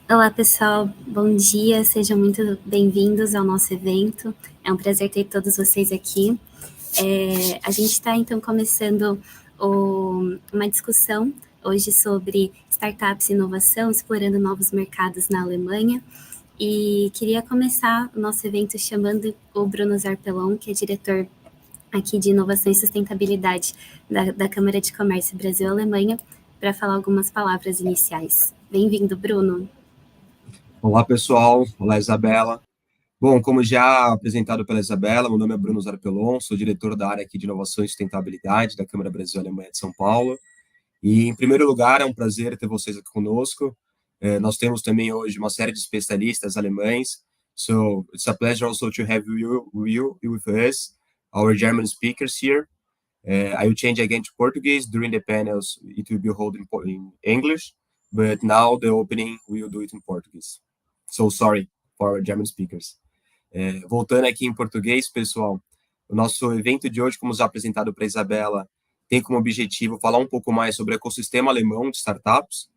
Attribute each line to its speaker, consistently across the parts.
Speaker 1: Olá, pessoal. Bom dia. Sejam muito bem-vindos ao nosso evento. É um prazer ter todos vocês aqui. A gente está, então, começando uma discussão hoje sobre startups e inovação, explorando novos mercados na Alemanha. E queria começar o nosso evento chamando o Bruno Zarpelon, que é diretor aqui de Inovação e Sustentabilidade da Câmara de Comércio Brasil-Alemanha, para falar algumas palavras iniciais. Bem-vindo, Bruno.
Speaker 2: Olá, pessoal. Olá, Isabela. Bom, como já apresentado pela Isabela, meu nome é Bruno Zarpelon, sou diretor da área aqui de Inovação e Sustentabilidade da Câmara Brasil-Alemanha de São Paulo. E, em primeiro lugar, é um prazer ter vocês aqui conosco. Nós temos também hoje uma série de especialistas alemães. So, it's a pleasure also to have you with us, our German speakers here. I will change again to Portuguese. During the panels, it will be held in English, but now the opening, we will do it in Portuguese. So sorry for our German speakers. Voltando aqui em português, pessoal, o nosso evento de hoje, como já apresentado para a Isabela, tem como objetivo falar um pouco mais sobre o ecossistema alemão de startups.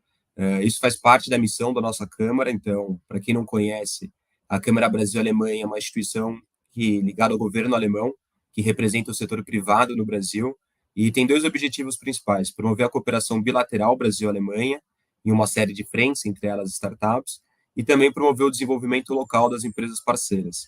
Speaker 2: Isso faz parte da missão da nossa Câmara, então, para quem não conhece, a Câmara Brasil-Alemanha é uma instituição ligada ao governo alemão, que representa o setor privado no Brasil, e tem dois objetivos principais: promover a cooperação bilateral Brasil-Alemanha, em uma série de frentes, entre elas startups, e também promover o desenvolvimento local das empresas parceiras.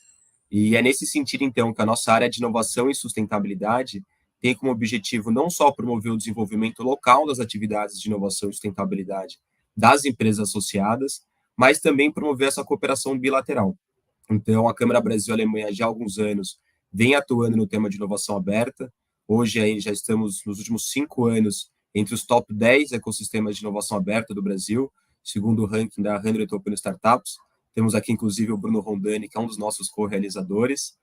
Speaker 2: E é nesse sentido, então, que a nossa área de inovação e sustentabilidade tem como objetivo não só promover o desenvolvimento local das atividades de inovação e sustentabilidade das empresas associadas, mas também promover essa cooperação bilateral. Então, a Câmara Brasil-Alemanha, já há alguns anos, vem atuando no tema de inovação aberta. Hoje, aí, já estamos, nos últimos 5 anos, entre os top 10 ecossistemas de inovação aberta do Brasil, segundo o ranking da 100 Open Startups. Temos aqui, inclusive, o Bruno Rondani, que é um dos nossos co-realizadores.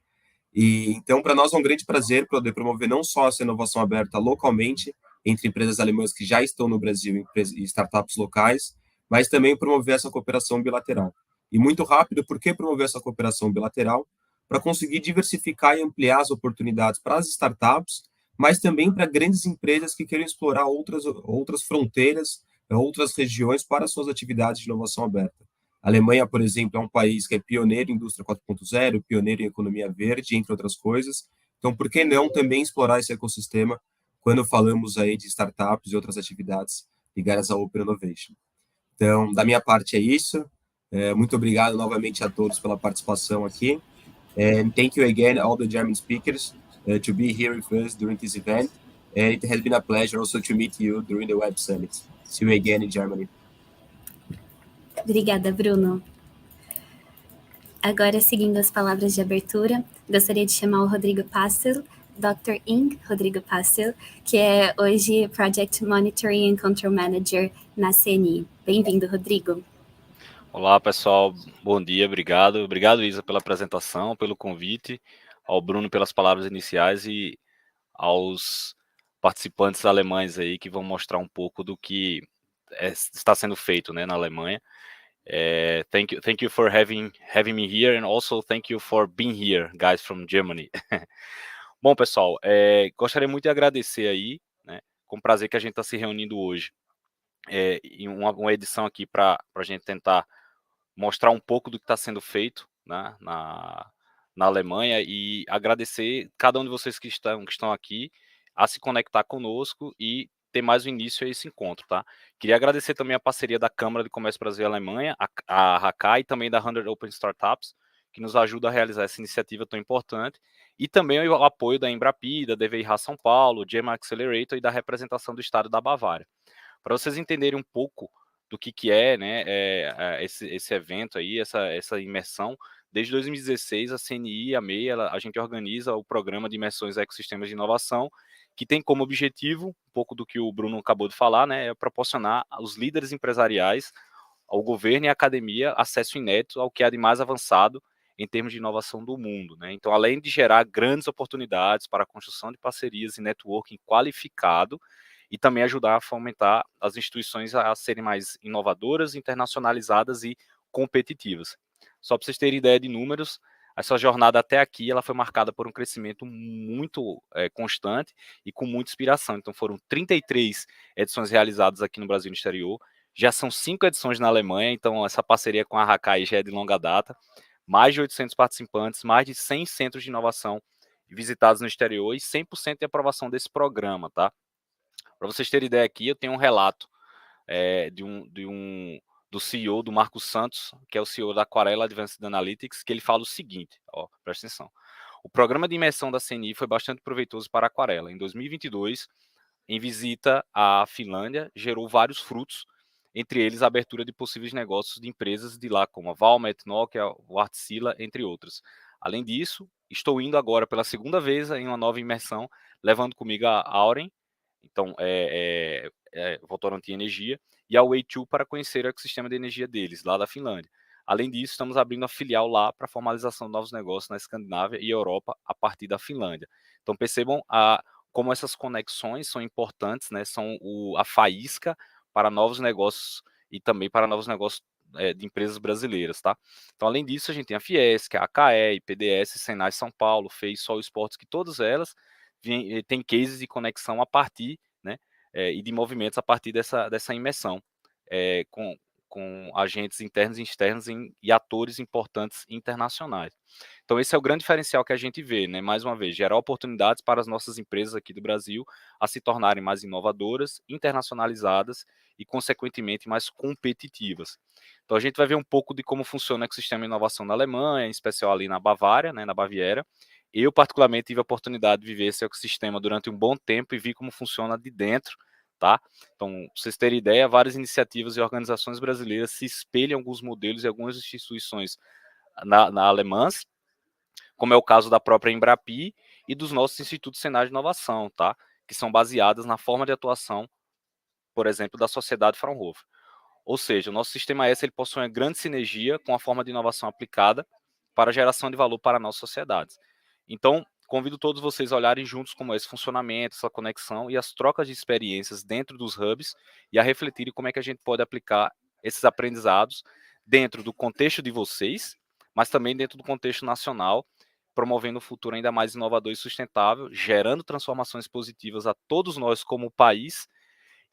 Speaker 2: E, então, para nós é um grande prazer poder promover não só essa inovação aberta localmente, entre empresas alemãs que já estão no Brasil e startups locais, mas também promover essa cooperação bilateral. E muito rápido, por que promover essa cooperação bilateral? Para conseguir diversificar e ampliar as oportunidades para as startups, mas também para grandes empresas que queiram explorar outras fronteiras, outras regiões para suas atividades de inovação aberta. A Alemanha, por exemplo, é um país que é pioneiro em indústria 4.0, pioneiro em economia verde, entre outras coisas. Então, por que não também explorar esse ecossistema quando falamos aí de startups e outras atividades ligadas ao Open Innovation? Então, da minha parte é isso. Muito obrigado novamente a todos pela participação aqui. And thank you again, all the German speakers, to be here with us during this event. And it has been a pleasure also to meet you during the Web Summit. See you again in Germany.
Speaker 1: Obrigada, Bruno. Agora, seguindo as palavras de abertura, gostaria de chamar o Rodrigo Pastel, Dr. Ing. Rodrigo Pastel, que é hoje Project Monitoring and Control Manager na CNI. Bem-vindo, Rodrigo.
Speaker 3: Olá, pessoal. Bom dia, obrigado. Obrigado, Isa, pela apresentação, pelo convite, ao Bruno pelas palavras iniciais e aos participantes alemães aí que vão mostrar um pouco do que está sendo feito, né, na Alemanha. Thank you for having me here, and also thank you for being here, guys from Germany. Bom, pessoal, gostaria muito de agradecer aí, né, com o prazer que a gente está se reunindo hoje, em uma edição aqui para a gente tentar mostrar um pouco do que está sendo feito, né, na Alemanha, e agradecer cada um de vocês que estão aqui a se conectar conosco e ter mais um início a esse encontro, tá? Queria agradecer também a parceria da Câmara de Comércio Brasil e Alemanha, a RACA, e também da 100 Open Startups, que nos ajuda a realizar essa iniciativa tão importante, e também o apoio da Embrapi, da DVIH São Paulo, Gemma Accelerator e da representação do Estado da Bavária. Para vocês entenderem um pouco do que é, né, esse evento aí, essa imersão, desde 2016 a CNI e a MEI, a gente organiza o programa de imersões ecossistemas de inovação, que tem como objetivo, um pouco do que o Bruno acabou de falar, né, é proporcionar aos líderes empresariais, ao governo e à academia acesso inédito ao que há de mais avançado em termos de inovação do mundo, né? Então, além de gerar grandes oportunidades para a construção de parcerias e networking qualificado, e também ajudar a fomentar as instituições a serem mais inovadoras, internacionalizadas e competitivas. Só para vocês terem ideia de números, essa jornada até aqui ela foi marcada por um crescimento muito constante e com muita inspiração. Então foram 33 edições realizadas aqui no Brasil e no exterior, Já são 5 edições na Alemanha, então essa parceria com a Hakai já é de longa data. Mais de 800 participantes, mais de 100 centros de inovação visitados no exterior e 100% de aprovação desse programa, tá? Para vocês terem ideia aqui, eu tenho um relato do CEO, do Marcos Santos, que é o CEO da Aquarela Advanced Analytics, que ele fala o seguinte, ó, presta atenção. O programa de imersão da CNI foi bastante proveitoso para a Aquarela. Em 2022, em visita à Finlândia, gerou vários frutos, entre eles a abertura de possíveis negócios de empresas de lá, como a Valmet, Nokia, o Artsila, entre outras. Além disso, estou indo agora pela segunda vez em uma nova imersão, levando comigo a Auren, então Votorantim Energia, e a Way2 para conhecer o ecossistema de energia deles, lá da Finlândia. Além disso, estamos abrindo a filial lá para a formalização de novos negócios na Escandinávia e Europa a partir da Finlândia. Então percebam como essas conexões são importantes, né? São a faísca para novos negócios e também para novos negócios de empresas brasileiras, tá? Então, além disso, a gente tem a Fiesc, a AKE, PDS, Senai São Paulo, FEI, Sol Esportes, que todas elas têm cases de conexão a partir, né? E de movimentos a partir dessa imersão, com agentes internos e externos e atores importantes internacionais. Então, esse é o grande diferencial que a gente vê, né? Mais uma vez, gerar oportunidades para as nossas empresas aqui do Brasil a se tornarem mais inovadoras, internacionalizadas e, consequentemente, mais competitivas. Então, a gente vai ver um pouco de como funciona o ecossistema de inovação na Alemanha, em especial ali na Bavária, né, na Baviera. Eu, particularmente, tive a oportunidade de viver esse ecossistema durante um bom tempo e vi como funciona de dentro, tá? Então, pra vocês terem ideia, várias iniciativas e organizações brasileiras se espelham em alguns modelos e algumas instituições na alemãs, como é o caso da própria Embrapi e dos nossos institutos Senai de Inovação, tá? Que são baseadas na forma de atuação, por exemplo, da sociedade Fraunhofer. Ou seja, o nosso sistema S ele possui uma grande sinergia com a forma de inovação aplicada para a geração de valor para a nossa sociedade. Então, convido todos vocês a olharem juntos como é esse funcionamento, essa conexão e as trocas de experiências dentro dos hubs e a refletirem como é que a gente pode aplicar esses aprendizados dentro do contexto de vocês, mas também dentro do contexto nacional, promovendo um futuro ainda mais inovador e sustentável, gerando transformações positivas a todos nós como país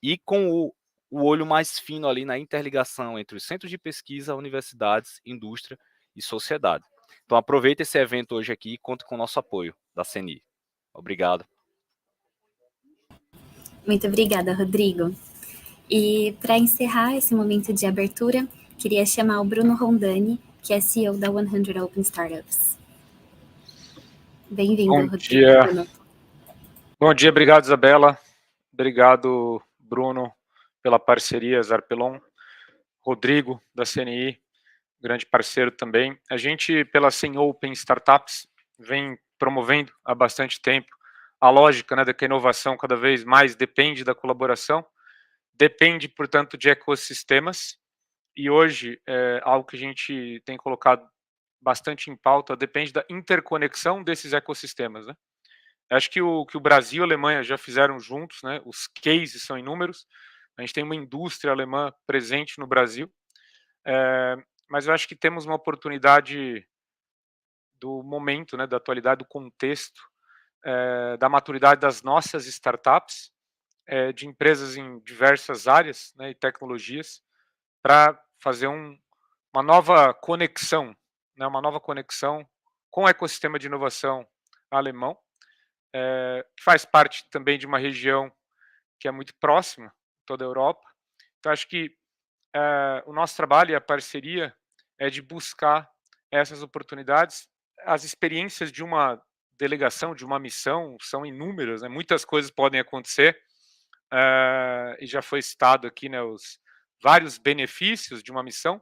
Speaker 3: e com o olho mais fino ali na interligação entre os centros de pesquisa, universidades, indústria e sociedade. Então aproveite esse evento hoje aqui e conte com o nosso apoio da CNI. Obrigado.
Speaker 1: Muito obrigada, Rodrigo. E para encerrar esse momento de abertura, queria chamar o Bruno Rondani, que é CEO da 100 Open Startups. Bem-vindo, Rodrigo.
Speaker 4: Dia. Bruno. Bom dia, obrigado, Isabela. Obrigado, Bruno, pela parceria, Zarpelon. Rodrigo, da CNI, grande parceiro também. A gente, pela 100 Open Startups, vem promovendo há bastante tempo a lógica, né, de que a inovação cada vez mais depende da colaboração, depende, portanto, de ecossistemas, e hoje, algo que a gente tem colocado bastante em pauta, depende da interconexão desses ecossistemas, né? Acho que o Brasil e a Alemanha já fizeram juntos, né? Os cases são inúmeros. A gente tem uma indústria alemã presente no Brasil, mas eu acho que temos uma oportunidade do momento, né? Da atualidade, do contexto, da maturidade das nossas startups, de empresas em diversas áreas, né? E tecnologias, para fazer uma nova conexão, né? Uma nova conexão com o ecossistema de inovação alemão, que faz parte também de uma região que é muito próxima, toda a Europa. Então, acho que o nosso trabalho e a parceria é de buscar essas oportunidades. As experiências de uma delegação, de uma missão, são inúmeras, né? Muitas coisas podem acontecer, e já foi citado aqui, né, os vários benefícios de uma missão,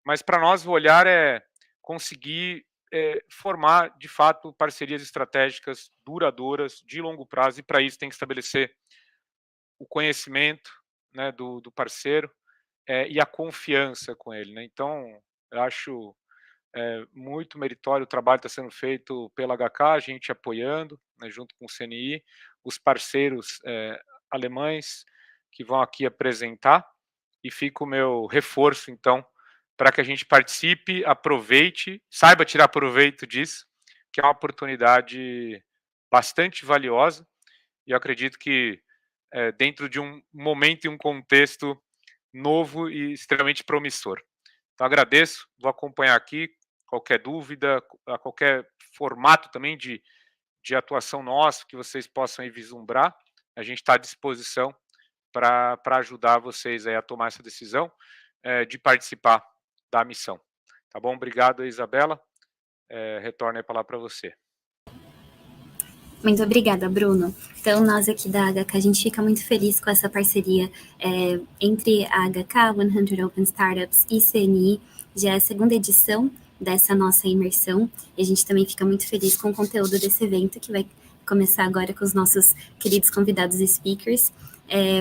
Speaker 4: mas para nós o olhar é conseguir formar, de fato, parcerias estratégicas duradouras, de longo prazo, e para isso tem que estabelecer o conhecimento, né, do parceiro, e a confiança com ele, né? Então, eu acho muito meritório o trabalho que está sendo feito pela HK, a gente apoiando, né, junto com o CNI, os parceiros alemães que vão aqui apresentar, e fica o meu reforço, então, para que a gente participe, aproveite, saiba tirar proveito disso, que é uma oportunidade bastante valiosa, e eu acredito que dentro de um momento e um contexto novo e extremamente promissor. Então, agradeço, vou acompanhar aqui, qualquer dúvida, a qualquer formato também de atuação nosso que vocês possam aí vislumbrar, a gente está à disposição para ajudar vocês aí a tomar essa decisão de participar da missão. Tá bom? Obrigado, Isabela. Retorno a palavra para você.
Speaker 1: Muito obrigada, Bruno. Então, nós aqui da HK, a gente fica muito feliz com essa parceria entre a HK, 100 Open Startups e CNI. Já é a segunda edição dessa nossa imersão. E a gente também fica muito feliz com o conteúdo desse evento, que vai começar agora com os nossos queridos convidados e speakers.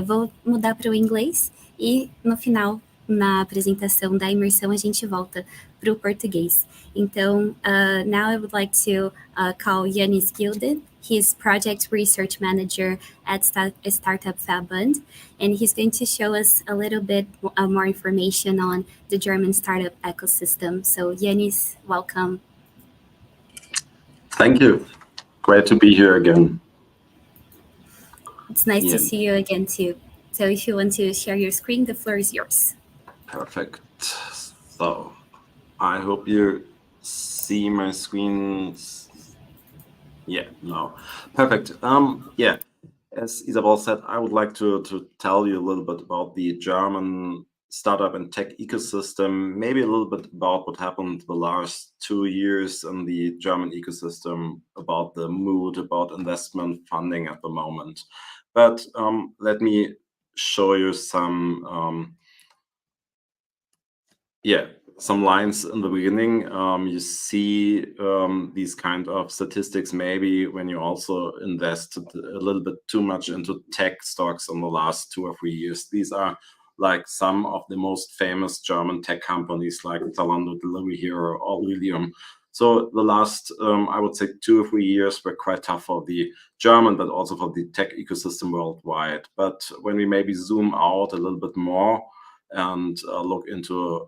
Speaker 1: Vou mudar para o inglês e, no final, na apresentação da imersão, a gente volta para o português. Então, now I would like to call Jannis Gilde. He's Project Research Manager at Startup-Verband, and he's going to show us a little bit more information on the German startup ecosystem. So, Jannis, welcome.
Speaker 5: Thank you. Great to be here again.
Speaker 1: It's nice to see you again, too. So if you want to share your screen, the floor is yours.
Speaker 5: Perfect. So I hope you see my screen. Yeah, no. Perfect. Yeah, as Isabel said, I would like to tell you a little bit about the German startup and tech ecosystem, maybe a little bit about what happened the last 2 years in the German ecosystem, about the mood, about investment funding at the moment. But let me show you some lines in the beginning. You see these kind of statistics maybe when you also invested a little bit too much into tech stocks in the last 2 or 3 years. These are like some of the most famous German tech companies like Zalando, Delivery Hero, or Lilium. So the last, I would say 2 or 3 years were quite tough for the German, but also for the tech ecosystem worldwide. But when we maybe zoom out a little bit more and look into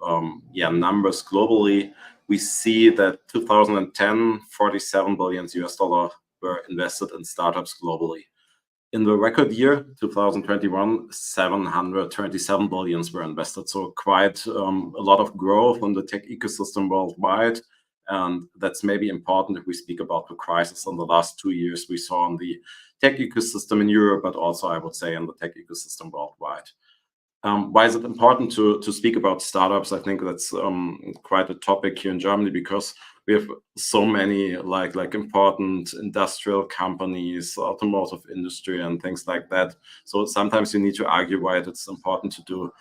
Speaker 5: numbers globally, we see that 2010, $47 billion were invested in startups globally. In the record year, 2021, 727 billion were invested. So quite a lot of growth on the tech ecosystem worldwide. And that's maybe important if we speak about the crisis in the last 2 years we saw in the tech ecosystem in Europe, but also I would say in the tech ecosystem worldwide. Why is it important to speak about startups? I think that's quite a topic here in Germany because we have so many like important industrial companies, automotive industry, and things like that. So sometimes you need to argue why it's important to do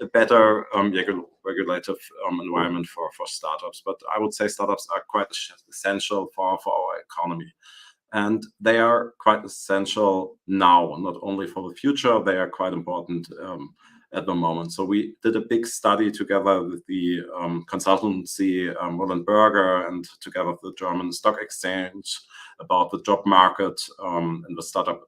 Speaker 5: a better regulative environment for startups. But I would say startups are quite essential for our economy. And they are quite essential now, not only for the future, they are quite important at the moment. So we did a big study together with the consultancy Roland Berger and together with the German Stock Exchange about the job market and the startup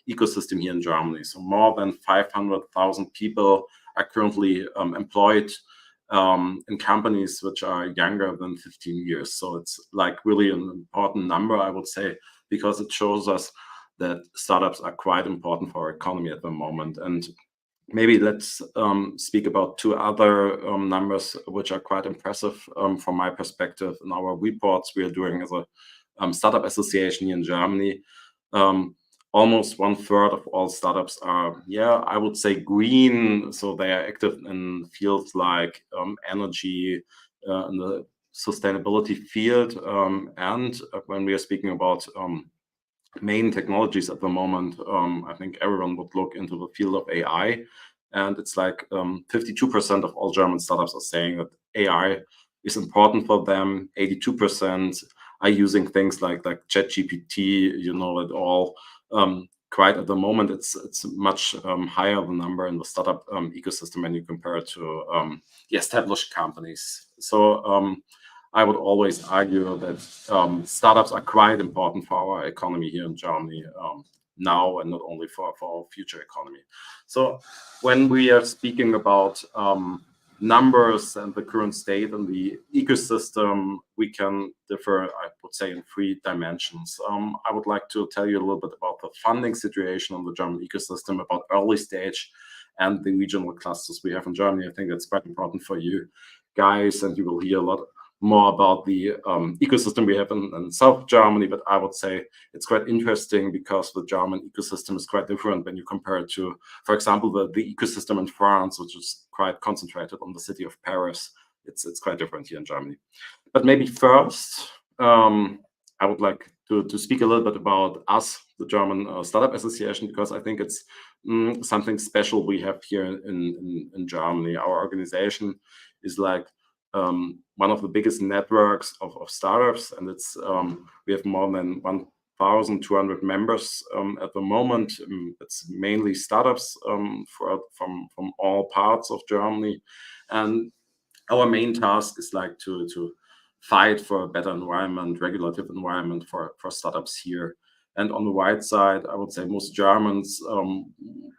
Speaker 5: ecosystem here in Germany. So more than 500,000 people are currently employed in companies which are younger than 15 years. So it's like really an important number, I would say, because it shows us that startups are quite important for our economy at the moment. And maybe let's speak about 2 other numbers which are quite impressive from my perspective. In our reports we are doing as a startup association here in Germany, almost 1/3 of all startups are, I would say green. So they are active in fields like energy, in the sustainability field. And when we are speaking about main technologies at the moment, I think everyone would look into the field of AI. And it's like 52% of all German startups are saying that AI is important for them. 82% are using things like ChatGPT, you know it all. Quite at the moment, it's much higher the number in the startup ecosystem when you compare it to the established companies. So I would always argue that startups are quite important for our economy here in Germany now and not only for our future economy. So when we are speaking about numbers and the current state in the ecosystem, we can differ, I would say, in 3 dimensions. I would like to tell you a little bit about the funding situation in the German ecosystem, about early stage and the regional clusters we have in Germany. I think that's quite important for you guys, and you will hear a lot more about the ecosystem we have in South Germany, but I would say it's quite interesting because the German ecosystem is quite different when you compare it to, for example, the ecosystem in France, which is quite concentrated on the city of Paris. It's quite different here in Germany. But maybe first, I would like to speak a little bit about us, the German Startup Association, because I think it's something special we have here in Germany. Our organization is like one of the biggest networks of startups, and it's we have more than 1,200 members at the moment. It's mainly startups from all parts of Germany, and our main task is like to fight for a better environment, regulative environment for startups here. And on the right side, I would say most Germans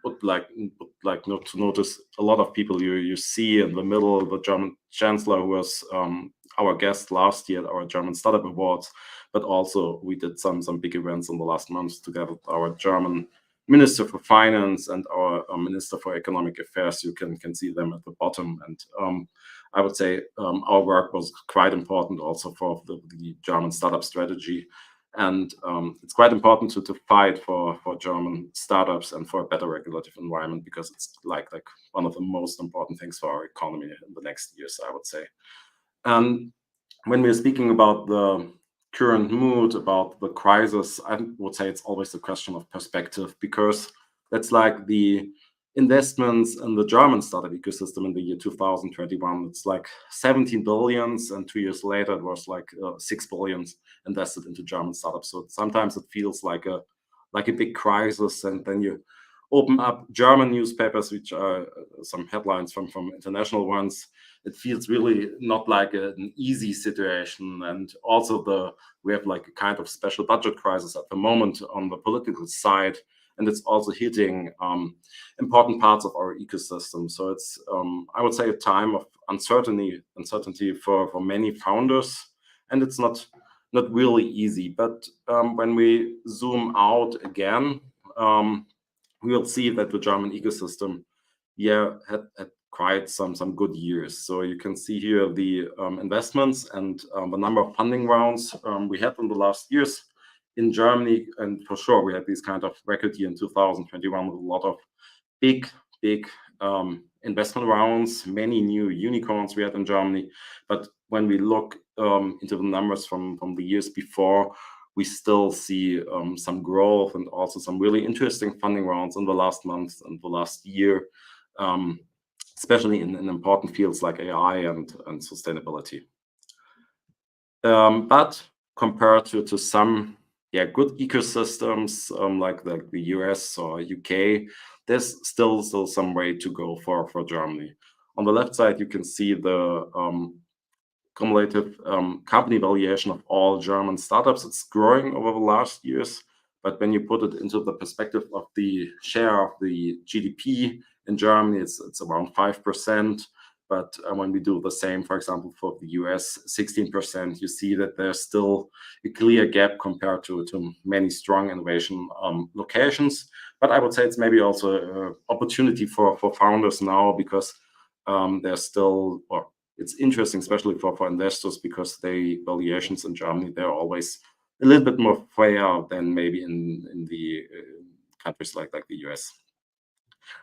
Speaker 5: would like to notice a lot of people you see in the middle, the German Chancellor, who was our guest last year at our German Startup Awards, but also we did some big events in the last months together with our German Minister for Finance and our Minister for Economic Affairs. You can see them at the bottom. And I would say our work was quite important also for the German startup strategy. And it's quite important to fight for German startups and for a better regulative environment, because it's like one of the most important things for our economy in the next years, I would say. And when we're speaking about the current mood, about the crisis, I would say it's always a question of perspective, because that's like the investments in the German startup ecosystem in the year 2021. It's like 17 billion, and 2 years later it was like 6 billion invested into German startups. So sometimes it feels like a big crisis, and then you open up German newspapers, which are some headlines from international ones. It feels really not like an easy situation, and also we have like a kind of special budget crisis at the moment on the political side, and it's also hitting important parts of our ecosystem. So it's I would say a time of uncertainty for many founders, and it's not really easy. But when we zoom out again, we will see that the German ecosystem, had quite some good years. So you can see here the investments and the number of funding rounds we had in the last years in Germany. And for sure, we had this kind of record year in 2021 with a lot of big investment rounds, many new unicorns we had in Germany. But when we look into the numbers from the years before, we still see some growth and also some really interesting funding rounds in the last month and the last year, especially in important fields like AI and sustainability. But compared to some good ecosystems like the US or UK, there's still some way to go for Germany. On the left side, you can see the cumulative company valuation of all German startups. It's growing over the last years, but when you put it into the perspective of the share of the GDP in Germany, it's around 5%. But when we do the same, for example, for the US, 16%, you see that there's still a clear gap compared to many strong innovation locations. But I would say it's maybe also an opportunity for founders now, because there's still, or it's interesting, especially for investors, because the valuations in Germany, they're always a little bit more fair than maybe in the countries like the US.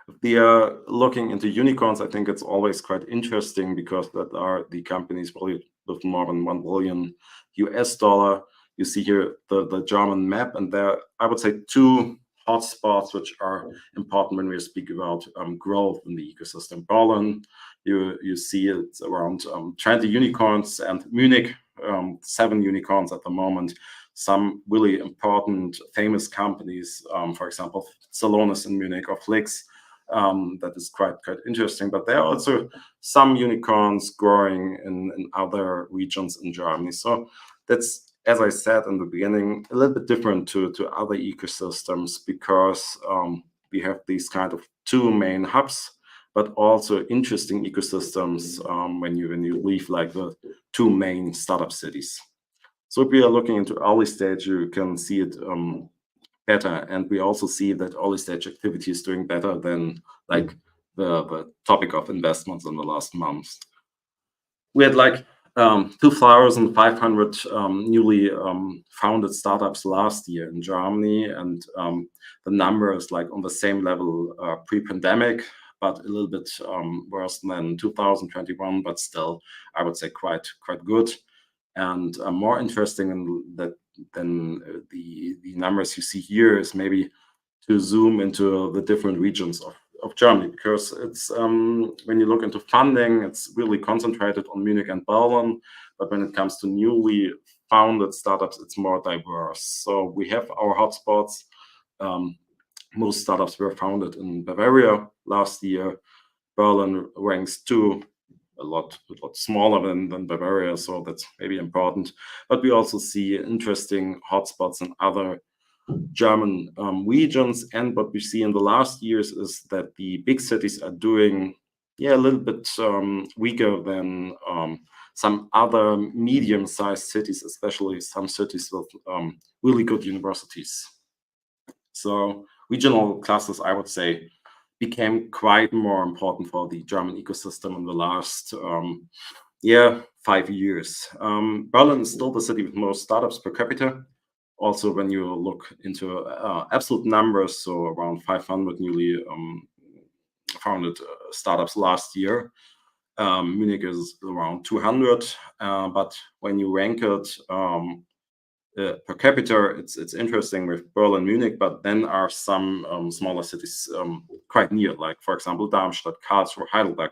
Speaker 5: If we are looking into unicorns, I think it's always quite interesting, because that are the companies probably with more than $1 billion. You see here the German map, and there I would say two hotspots which are important when we speak about growth in the ecosystem. Berlin, you see it's around 20 unicorns, and Munich, 7 unicorns at the moment. Some really important famous companies, for example, Salonis in Munich or Flix, that is quite interesting. But there are also some unicorns growing in other regions in Germany. So that's, as I said in the beginning, a little bit different to other ecosystems, because we have these kind of two main hubs, but also interesting ecosystems when you leave like the two main startup cities. So if we are looking into early stage, you can see it better, and we also see that early stage activity is doing better than like the topic of investments in the last months. We had like 2,500 newly founded startups last year in Germany, and the number is like on the same level pre-pandemic, but a little bit worse than 2021, but still, I would say quite good. And more interesting than the numbers you see here is maybe to zoom into the different regions of Germany, because it's when you look into funding, it's really concentrated on Munich and Berlin, but when it comes to newly founded startups, it's more diverse. So we have our hotspots. Most startups were founded in Bavaria last year. Berlin ranks 2, a lot smaller than Bavaria, so that's maybe important. But we also see interesting hotspots in other German regions, and what we see in the last years is that the big cities are doing a little bit weaker than some other medium-sized cities, especially some cities with really good universities. So regional clusters, I would say, became quite more important for the German ecosystem in the last 5 years. Berlin is still the city with most startups per capita. Also, when you look into absolute numbers, so around 500 newly founded startups last year. Munich is around 200, but when you rank it per capita, it's interesting with Berlin, Munich, but then are some smaller cities quite near, like, for example, Darmstadt, Karlsruhe, Heidelberg,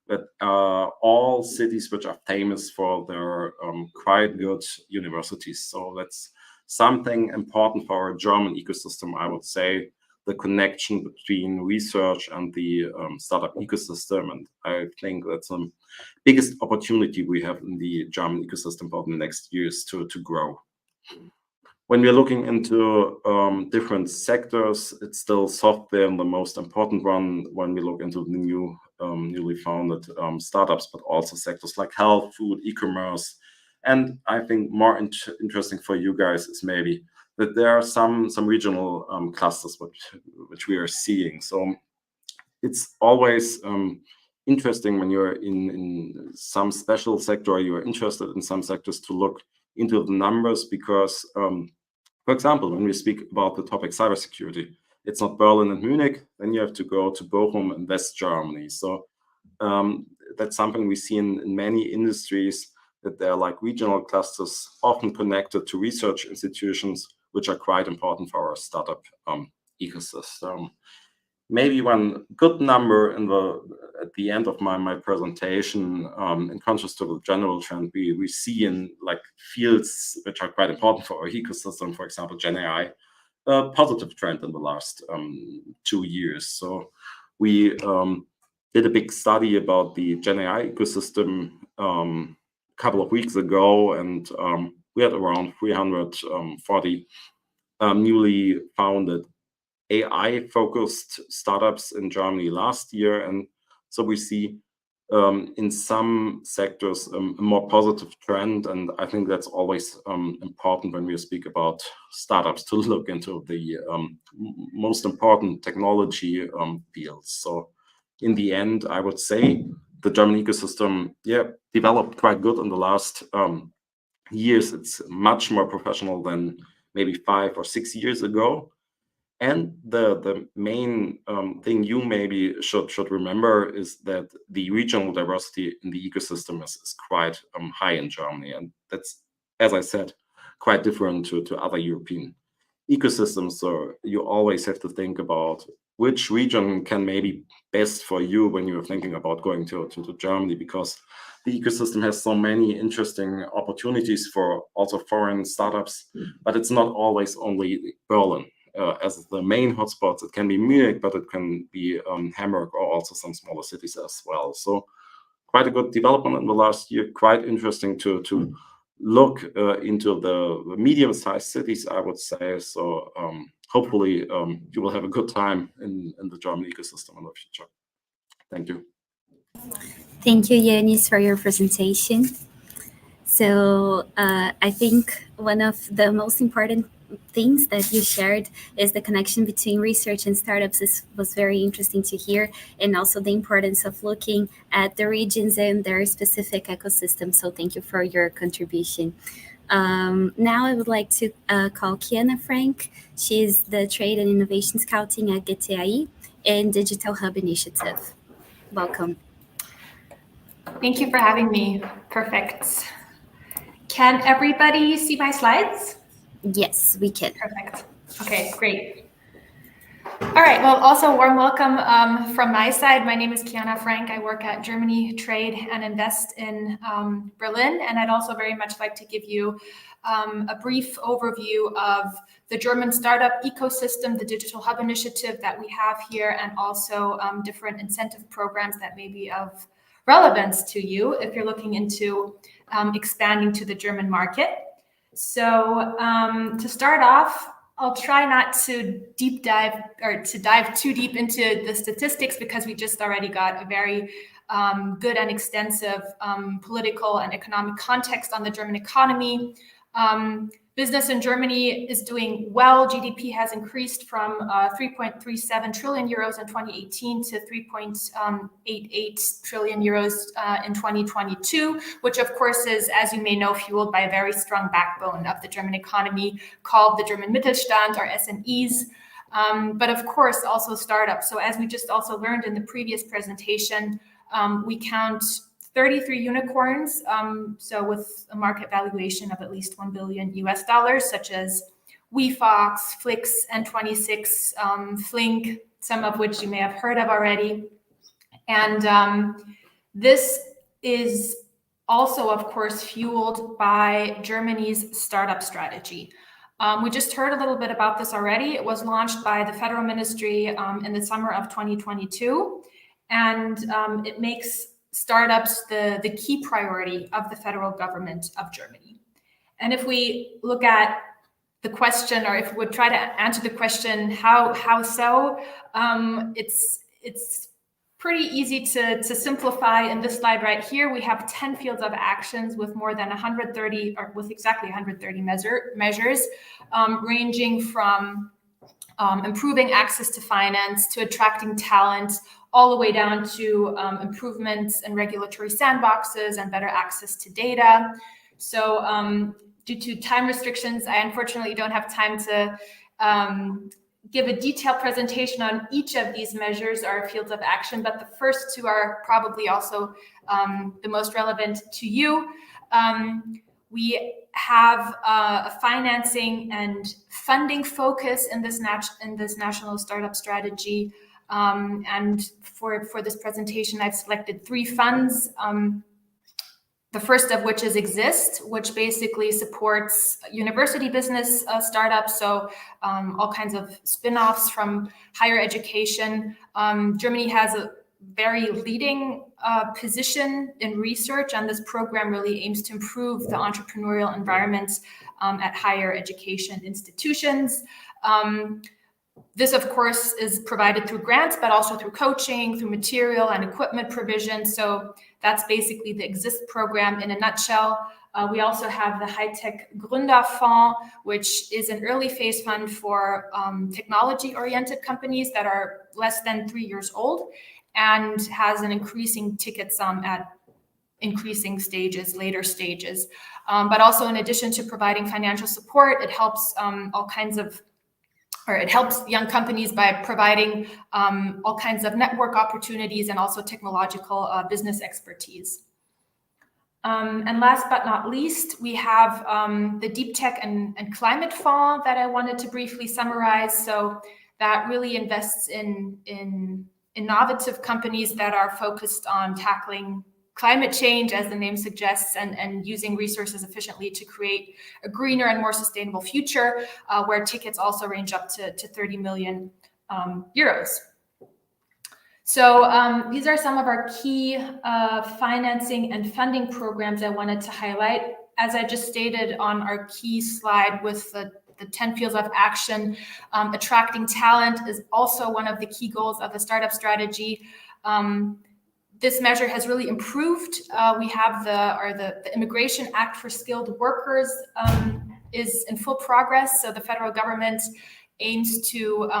Speaker 5: that are all cities which are famous for their quite good universities. So that's something important for our German ecosystem, I would say, the connection between research and the startup ecosystem. And I think that's the biggest opportunity we have in the German ecosystem for the next years to grow. When we're looking into different sectors, it's still software and the most important one when we look into the newly founded startups, but also sectors like health, food, e-commerce. And I think more interesting for you guys is maybe that there are some regional clusters which we are seeing. So it's always interesting when you're in some special sector, or you're interested in some sectors, to look into the numbers, because for example, when we speak about the topic cybersecurity, it's not Berlin and Munich, then you have to go to Bochum and West Germany. So that's something we see in many industries, that they're like regional clusters, often connected to research institutions, which are quite important for our startup ecosystem. Maybe one good number at the end of my presentation, in contrast to the general trend we see in like fields which are quite important for our ecosystem, for example, Gen AI, a positive trend in the last 2 years. So we did a big study about the Gen AI ecosystem a couple of weeks ago, and we had around 340 newly founded AI-focused startups in Germany last year. And so we see in some sectors a more positive trend, and I think that's always important when we speak about startups, to look into the most important technology fields. So in the end, I would say the German ecosystem developed quite good in the last years. It's much more professional than maybe 5 or 6 years ago. And the main thing you maybe should remember is that the regional diversity in the ecosystem is quite high in Germany. And that's, as I said, quite different to other European ecosystems. So you always have to think about which region can maybe best for you when you're thinking about going to Germany, because the ecosystem has so many interesting opportunities for also foreign startups, but it's not always only Berlin. As the main hotspots, it can be Munich, but it can be Hamburg, or also some smaller cities as well. So quite a good development in the last year, quite interesting to look into the medium-sized cities, I would say. So hopefully you will have a good time in the German ecosystem in the future. Thank you.
Speaker 1: Thank you, Jannis, for your presentation. So I think one of the most important things that you shared is the connection between research and startups. This was very interesting to hear, and also the importance of looking at the regions and their specific ecosystem. So thank you for your contribution. Now I would like to call Kiana Frank. She's the Trade and Innovation Scouting at GTI and Digital Hub Initiative. Welcome.
Speaker 6: Thank you for having me. Perfect. Can everybody see my slides?
Speaker 1: Yes, we can.
Speaker 6: Perfect. Okay, great. All right, well, also warm welcome from my side. My name is Kiana Frank. I work at Germany Trade and Invest in Berlin, and I'd also very much like to give you a brief overview of the German startup ecosystem, the Digital Hub Initiative that we have here, and also different incentive programs that may be of relevance to you if you're looking into expanding to the German market. So to start off, I'll try not to dive too deep into the statistics, because we just already got a very good and extensive political and economic context on the German economy. Business in Germany is doing well. GDP has increased from 3.37 trillion euros in 2018 to 3.88 trillion euros in 2022, which of course is, as you may know, fueled by a very strong backbone of the German economy called the German Mittelstand, or SMEs, but of course also startups. So as we just also learned in the previous presentation, we count 33 unicorns, so with a market valuation of at least $1 billion US, such as WeFox, Flix, N26, Flink, some of which you may have heard of already. And this is also, of course, fueled by Germany's startup strategy. We just heard a little bit about this already. It was launched by the Federal Ministry in the summer of 2022, and it makes startups the key priority of the federal government of Germany. And if we look at the question, or if we would try to answer the question, how so, it's pretty easy to simplify in this slide right here. We have 10 fields of actions with more than 130, or with exactly 130 measures, ranging from improving access to finance, to attracting talent, all the way down to improvements in regulatory sandboxes and better access to data. So due to time restrictions, I unfortunately don't have time to give a detailed presentation on each of these measures or fields of action, but the first two are probably also the most relevant to you. We have a financing and funding focus in this national startup strategy. And for this presentation, I've selected 3 funds. The first of which is Exist, which basically supports university business startups, so all kinds of spin-offs from higher education. Germany has a very leading position in research, and this program really aims to improve the entrepreneurial environment at higher education institutions. This, of course, is provided through grants, but also through coaching, through material and equipment provision. So that's basically the Exist program in a nutshell. We also have the High-Tech Gründerfonds, which is an early phase fund for technology-oriented companies that are less than 3 years old, and has an increasing ticket sum at increasing stages, later stages. But also, in addition to providing financial support, it helps it helps young companies by providing all kinds of network opportunities and also technological business expertise. And last but not least, we have the Deep Tech and Climate Fund that I wanted to briefly summarize. So that really invests in innovative companies that are focused on tackling climate change, as the name suggests, and using resources efficiently to create a greener and more sustainable future, where tickets also range up to 30 million euros. So these are some of our key financing and funding programs I wanted to highlight. As I just stated on our key slide with the 10 fields of action, attracting talent is also one of the key goals of the startup strategy. This measure has really improved. We have the Immigration Act for Skilled Workers is in full progress. So the federal government aims to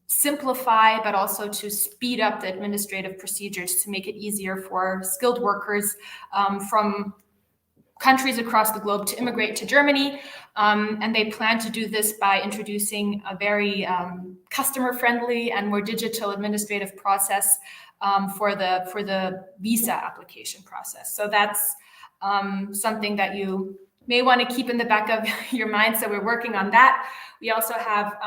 Speaker 6: simplify, but also to speed up the administrative procedures to make it easier for skilled workers from countries across the globe to immigrate to Germany. And they plan to do this by introducing a very customer-friendly and more digital administrative process for the visa application process. So that's something that you may want to keep in the back of your mind. So we're working on that. We also have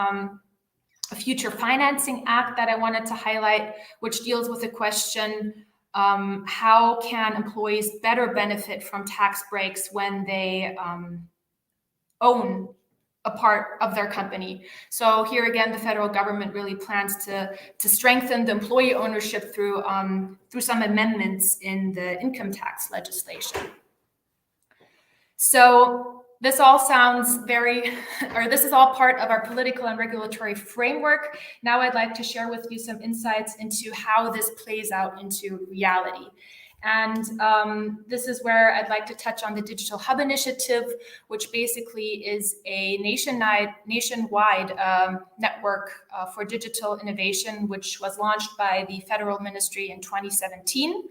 Speaker 6: a future financing act that I wanted to highlight, which deals with the question, how can employees better benefit from tax breaks when they own a part of their company? So here again, the federal government really plans to strengthen the employee ownership through some amendments in the income tax legislation. So this all sounds this is all part of our political and regulatory framework. Now I'd like to share with you some insights into how this plays out into reality. And this is where I'd like to touch on the Digital Hub Initiative, which basically is a nationwide network for digital innovation, which was launched by the Federal Ministry in 2017.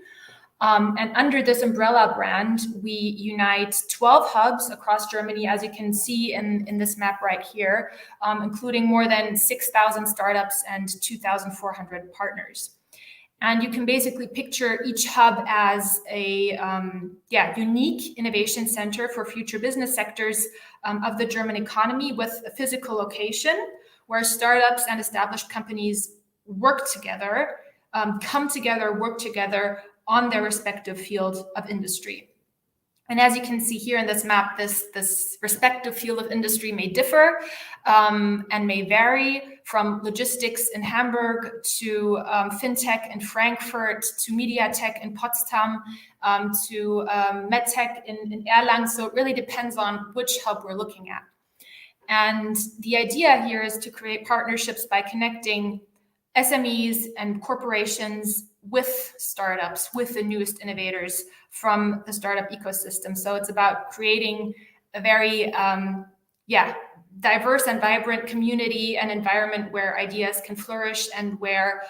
Speaker 6: And under this umbrella brand, we unite 12 hubs across Germany, as you can see in this map right here, including more than 6,000 startups and 2,400 partners. And you can basically picture each hub as a unique innovation center for future business sectors of the German economy, with a physical location where startups and established companies work together, work together on their respective field of industry. And as you can see here in this map, this respective field of industry may differ and may vary, from logistics in Hamburg to fintech in Frankfurt, to media tech in Potsdam, to medtech in Erlangen. So it really depends on which hub we're looking at. And the idea here is to create partnerships by connecting SMEs and corporations with startups, with the newest innovators from the startup ecosystem. So it's about creating a very diverse and vibrant community and environment where ideas can flourish and where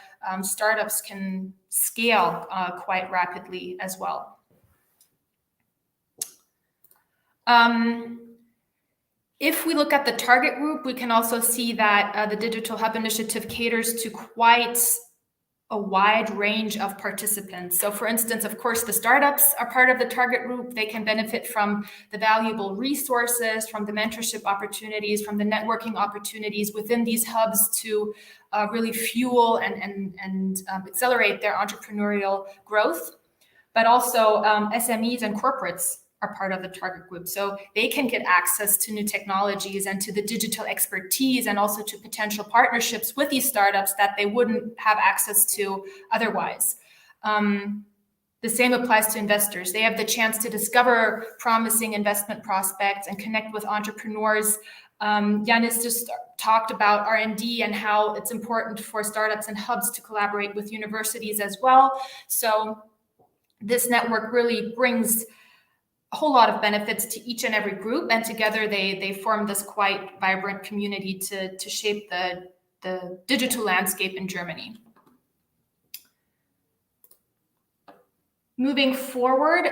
Speaker 6: startups can scale quite rapidly as well. If we look at the target group, we can also see that the Digital Hub Initiative caters to quite a wide range of participants. So for instance, of course, the startups are part of the target group. They can benefit from the valuable resources, from the mentorship opportunities, from the networking opportunities within these hubs to really fuel and accelerate their entrepreneurial growth. But also SMEs and corporates are part of the target group. So they can get access to new technologies and to the digital expertise, and also to potential partnerships with these startups that they wouldn't have access to otherwise. The same applies to investors. They have the chance to discover promising investment prospects and connect with entrepreneurs. Jannis just talked about R&D and how it's important for startups and hubs to collaborate with universities as well. So this network really brings a whole lot of benefits to each and every group, and together they form this quite vibrant community to shape the digital landscape in Germany. Moving forward,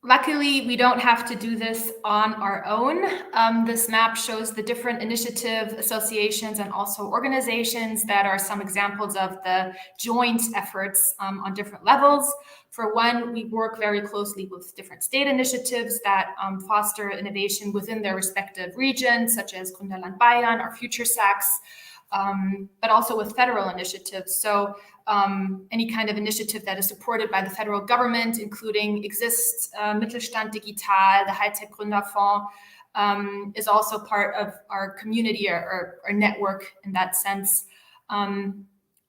Speaker 6: luckily we don't have to do this on our own. This map shows the different initiative associations and also organizations that are some examples of the joint efforts on different levels. For one, we work very closely with different state initiatives that foster innovation within their respective regions, such as Gründerland Bayern or Future Sachs, but also with federal initiatives. So any kind of initiative that is supported by the federal government, including Exist, Mittelstand Digital, the High-Tech Gründerfonds, is also part of our community or network in that sense.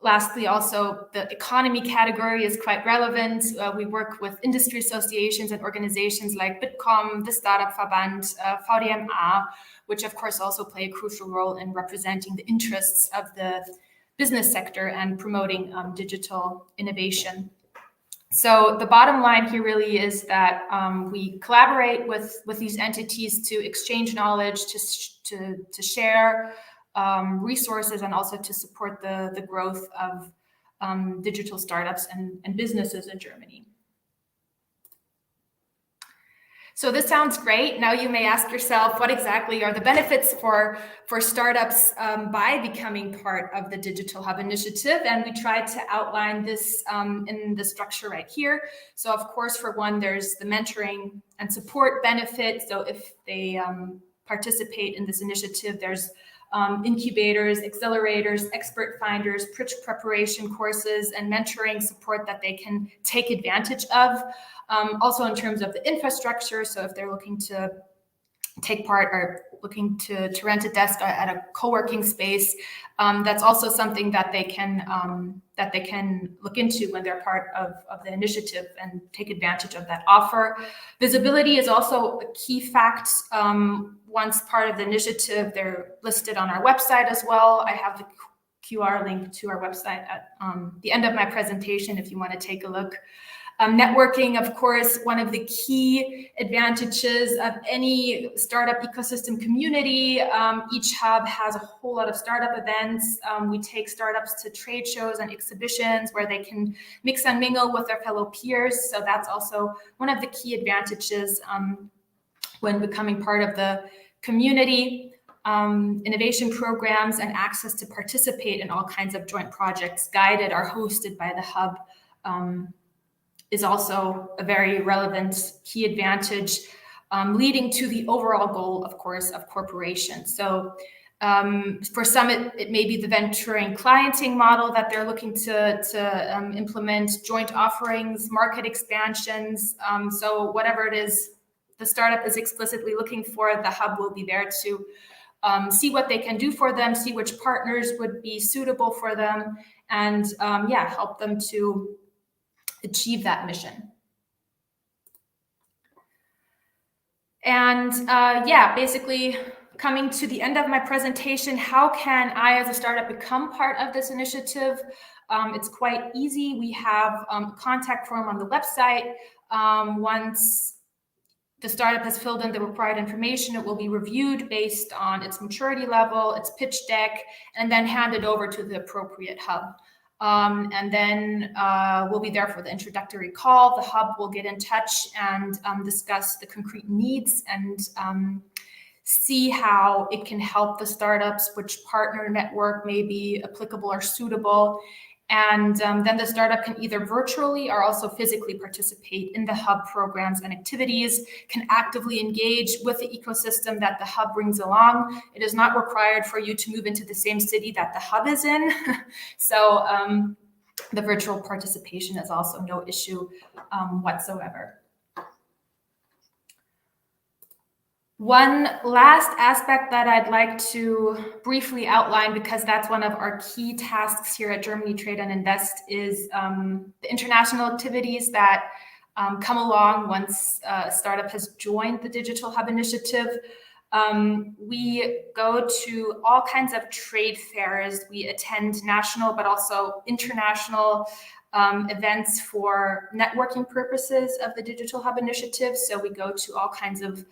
Speaker 6: Lastly, also, the economy category is quite relevant. We work with industry associations and organizations like Bitkom, the Startup-Verband, VDMA, which of course also play a crucial role in representing the interests of the business sector and promoting digital innovation. So the bottom line here really is that we collaborate with these entities to exchange knowledge, to share resources, and also to support the growth of digital startups and businesses in Germany. So this sounds great. Now you may ask yourself, what exactly are the benefits for startups by becoming part of the Digital Hub initiative? And we tried to outline this in the structure right here. So of course, for one, there's the mentoring and support benefit. So if they participate in this initiative, there's incubators, accelerators, expert finders, pitch preparation courses, and mentoring support that they can take advantage of. Also in terms of the infrastructure, so if they're looking to take part or looking to rent a desk at a co-working space, that's also something that they can look into when they're part of the initiative and take advantage of that offer. Visibility is also a key fact. Once part of the initiative, they're listed on our website as well. I have the QR link to our website at the end of my presentation if you want to take a look. Networking, of course, one of the key advantages of any startup ecosystem community. Each hub has a whole lot of startup events. We take startups to trade shows and exhibitions where they can mix and mingle with their fellow peers. So that's also one of the key advantages when becoming part of the community. Innovation programs and access to participate in all kinds of joint projects guided or hosted by the hub is also a very relevant key advantage, leading to the overall goal, of course, of cooperation. So for some, it may be the venturing clienting model that they're looking to implement, joint offerings, market expansions. So whatever it is the startup is explicitly looking for, the hub will be there to see what they can do for them, see which partners would be suitable for them, and help them to achieve that mission. And basically coming to the end of my presentation, how can I as a startup become part of this initiative? It's quite easy. We have a contact form on the website. Once the startup has filled in the required information, it will be reviewed based on its maturity level, its pitch deck, and then handed over to the appropriate hub. And then we'll be there for the introductory call. The hub will get in touch and discuss the concrete needs and see how it can help the startups, which partner network may be applicable or suitable. And then the startup can either virtually or also physically participate in the hub programs and activities, can actively engage with the ecosystem that the hub brings along. It is not required for you to move into the same city that the hub is in. So the virtual participation is also no issue whatsoever. One last aspect that I'd like to briefly outline, because that's one of our key tasks here at Germany Trade and Invest, is the international activities that come along once a startup has joined the Digital Hub initiative. We go to all kinds of trade fairs. We attend national but also international events for networking purposes of the Digital Hub initiative. So we go to all kinds of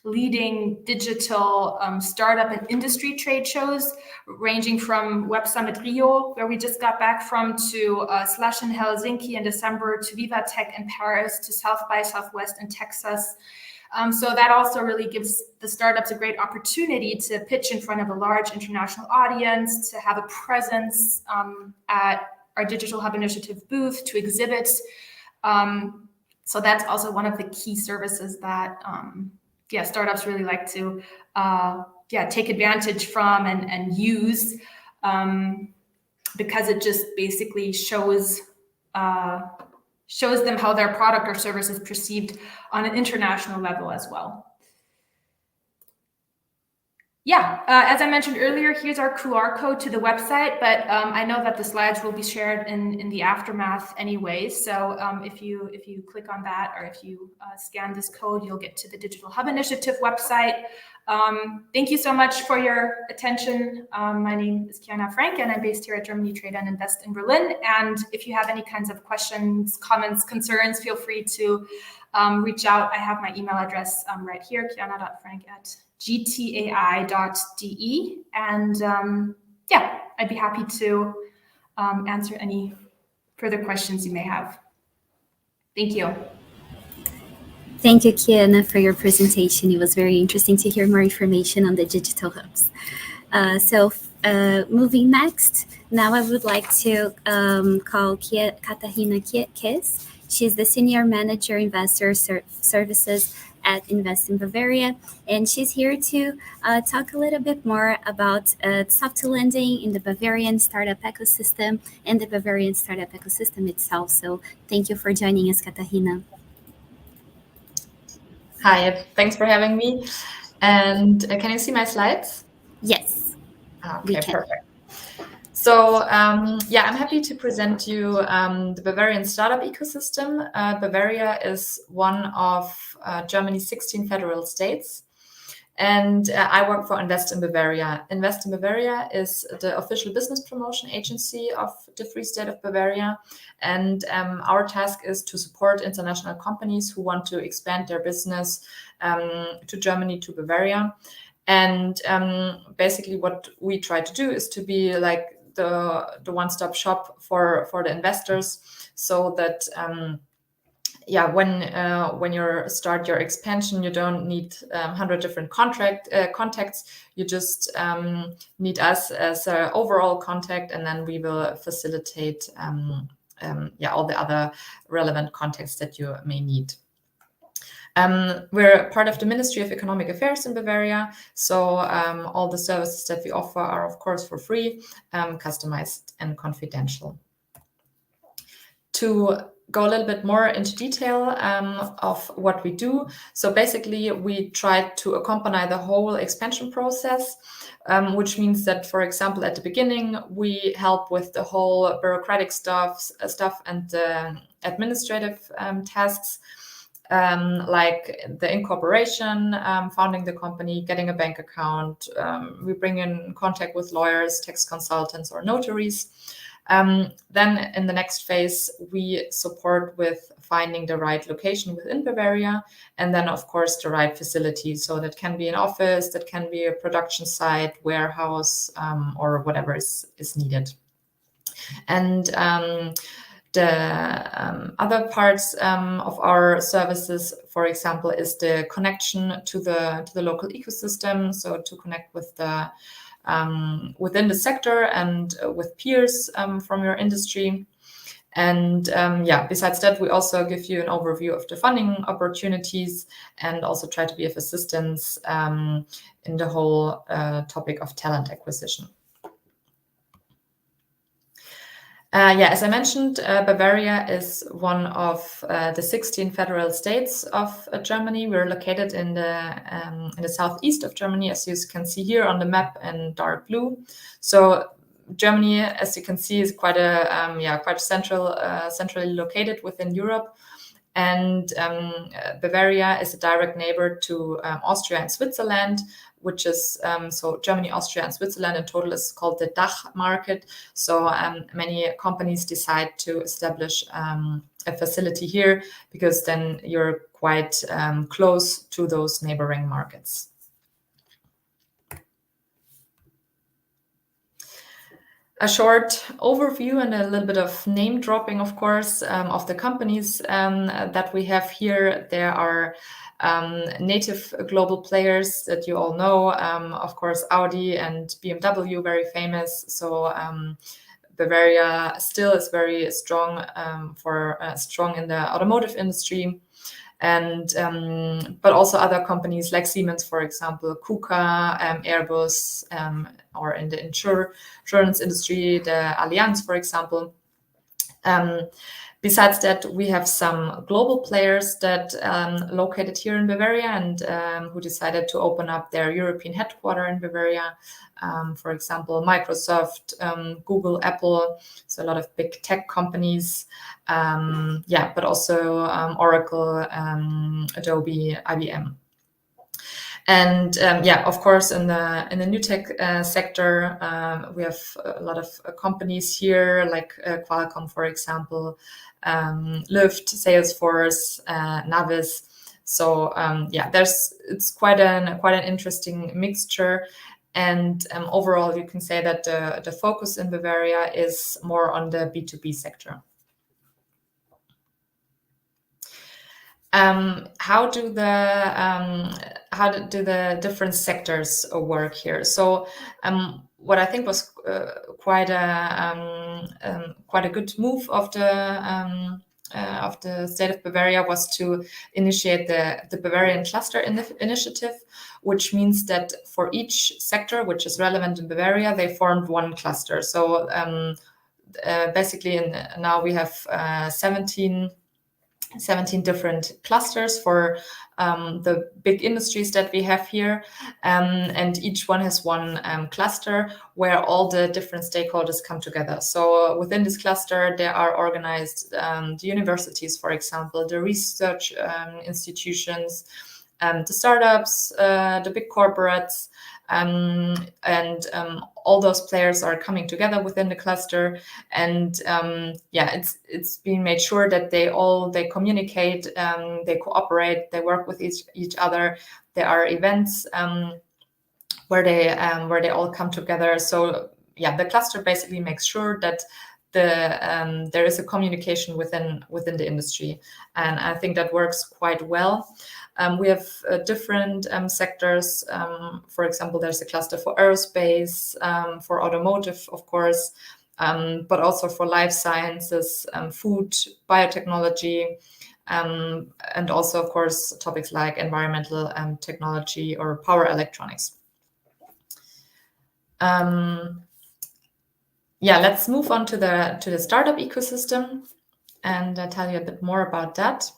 Speaker 6: leading digital startup and industry trade shows, ranging from Web Summit Rio, where we just got back from, to Slush in Helsinki in December, to Viva Tech in Paris, to South by Southwest in Texas. So that also really gives the startups a great opportunity to pitch in front of a large international audience, to have a presence at our Digital Hub initiative booth, to exhibit. So that's also one of the key services that startups really like to take advantage from and use, because it just basically shows them how their product or service is perceived on an international level as well. Yeah, as I mentioned earlier, here's our QR code to the website, but I know that the slides will be shared in the aftermath anyway. So if you click on that, or if you scan this code, you'll get to the Digital Hub Initiative website. Thank you so much for your attention. My name is Kiana Frank, and I'm based here at Germany Trade and Invest in Berlin. And if you have any kinds of questions, comments, concerns, feel free to reach out. I have my email address right here, kiana.frank@gtai.de. And yeah, I'd be happy to answer any further questions you may have. Thank you.
Speaker 1: Thank you, Kiana, for your presentation. It was very interesting to hear more information on the digital hubs. Moving next, now I would like to call Katharina Kees. She's the Senior Manager Investor Services at Invest in Bavaria, and she's here to talk a little bit more about soft lending in the Bavarian startup ecosystem and the Bavarian startup ecosystem itself. So thank you for joining us, Katharina.
Speaker 7: Hi, thanks for having me. And can you see my slides?
Speaker 1: Yes.
Speaker 7: Okay, perfect. So yeah, I'm happy to present you the Bavarian startup ecosystem. Bavaria is one of Germany's 16 federal states. And I work for Invest in Bavaria. Invest in Bavaria is the official business promotion agency of the Free State of Bavaria. And our task is to support international companies who want to expand their business to Germany, to Bavaria. And basically what we try to do is to be like the one-stop shop for the investors, so that yeah, when you start your expansion, you don't need 100 different contacts. You just need us as an overall contact, and then we will facilitate yeah, all the other relevant contacts that you may need. We're part of the Ministry of Economic Affairs in Bavaria, so all the services that we offer are, of course, for free, customized and confidential. To go a little bit more into detail of what we do. So basically, we try to accompany the whole expansion process, which means that, for example, at the beginning, we help with the whole bureaucratic stuff and the administrative tasks, like the incorporation, founding the company, getting a bank account. We bring in contact with lawyers, tax consultants, or notaries. Then in the next phase, we support with finding the right location within Bavaria, and then, of course, the right facility. So that can be an office, that can be a production site, warehouse, or whatever is needed. And the other parts of our services, for example, is the connection to the local ecosystem. So to connect with the within the sector and with peers from your industry. And yeah, besides that, we also give you an overview of the funding opportunities and also try to be of assistance in the whole topic of talent acquisition. Yeah, as I mentioned, Bavaria is one of the 16 federal states of Germany. We're located in the southeast of Germany, as you can see here on the map in dark blue. So Germany, as you can see, is quite centrally located within Europe. And Bavaria is a direct neighbor to Austria and Switzerland, which is, so Germany, Austria, and Switzerland in total is called the DACH market. So many companies decide to establish a facility here because then you're quite close to those neighboring markets. A short overview and a little bit of name dropping, of course, of the companies that we have here. There are native global players that you all know, of course, Audi and BMW, very famous. So Bavaria still is very strong strong in the automotive industry. And but also other companies like Siemens, for example, KUKA, Airbus, or in the insurance industry, the Allianz, for example. Besides that, we have some global players that located here in Bavaria and who decided to open up their European headquarters in Bavaria. For example, Microsoft, Google, Apple, so a lot of big tech companies. But also Oracle, Adobe, IBM. And of course, in the new tech sector, we have a lot of companies here, like Qualcomm, for example, Lyft, Salesforce, Navis. So it's quite an interesting mixture. And overall, you can say that the focus in Bavaria is more on the B2B sector. How do the different sectors work here? So what I think was quite a good move of the State of Bavaria was to initiate the Bavarian Cluster Initiative, which means that for each sector which is relevant in Bavaria, they formed one cluster. So basically now we have 17 different clusters for the big industries that we have here. And each one has one cluster where all the different stakeholders come together. So within this cluster, there are organized the universities, for example, the research institutions, the startups, the big corporates, and all those players are coming together within the cluster, and it's being made sure that they communicate, they cooperate, they work with each other. There are events where they all come together. So the cluster basically makes sure that there is a communication within the industry, and I think that works quite well. We have different sectors. For example, there's a cluster for aerospace, for automotive, of course, but also for life sciences, food, biotechnology, and also, of course, topics like environmental technology or power electronics. Let's move on to the startup ecosystem and tell you a bit more about that.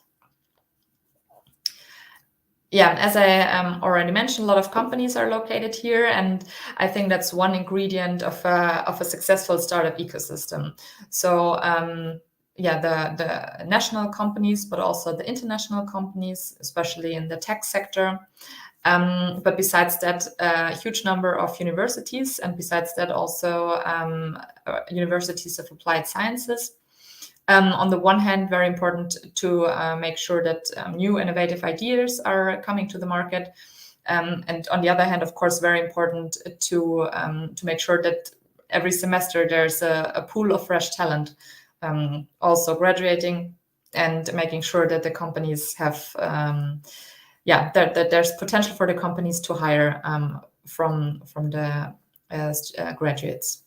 Speaker 7: As I already mentioned, a lot of companies are located here, and I think that's one ingredient of a successful startup ecosystem. So the national companies, but also the international companies, especially in the tech sector. But besides that, a huge number of universities, and besides that also universities of applied sciences. On the one hand, very important to make sure that new innovative ideas are coming to the market. And on the other hand, of course, very important to make sure that every semester there's a pool of fresh talent also graduating, and making sure that the companies have, that there's potential for the companies to hire from the graduates.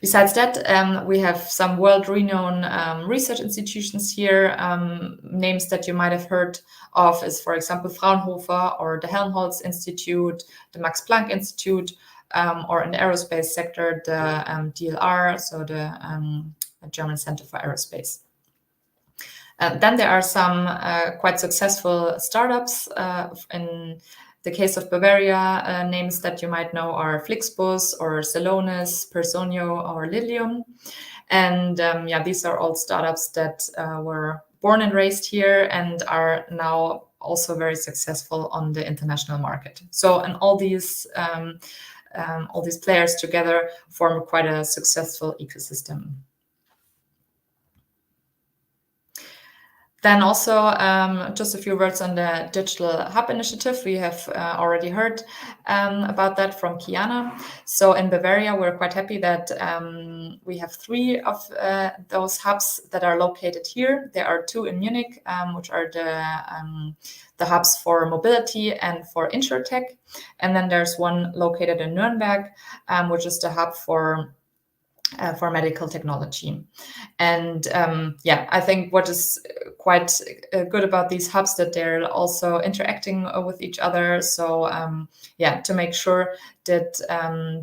Speaker 7: Besides that, we have some world-renowned research institutions here. Names that you might have heard of is, for example, Fraunhofer or the Helmholtz Institute, the Max Planck Institute, or in the aerospace sector, the DLR, so the German Center for Aerospace. Then there are some quite successful startups. In the case of Bavaria, names that you might know are Flixbus or Celonis, Personio, or Lilium. And these are all startups that were born and raised here and are now also very successful on the international market. So, and all these players together form quite a successful ecosystem. Then also just a few words on the Digital Hub Initiative. We have already heard about that from Kiana. So in Bavaria, we're quite happy that we have 3 of those hubs that are located here. There are 2 in Munich, which are the hubs for mobility and for insurtech. And then there's one located in Nuremberg, which is the hub for medical technology. And I think what is quite good about these hubs that they're also interacting with each other. So to make sure that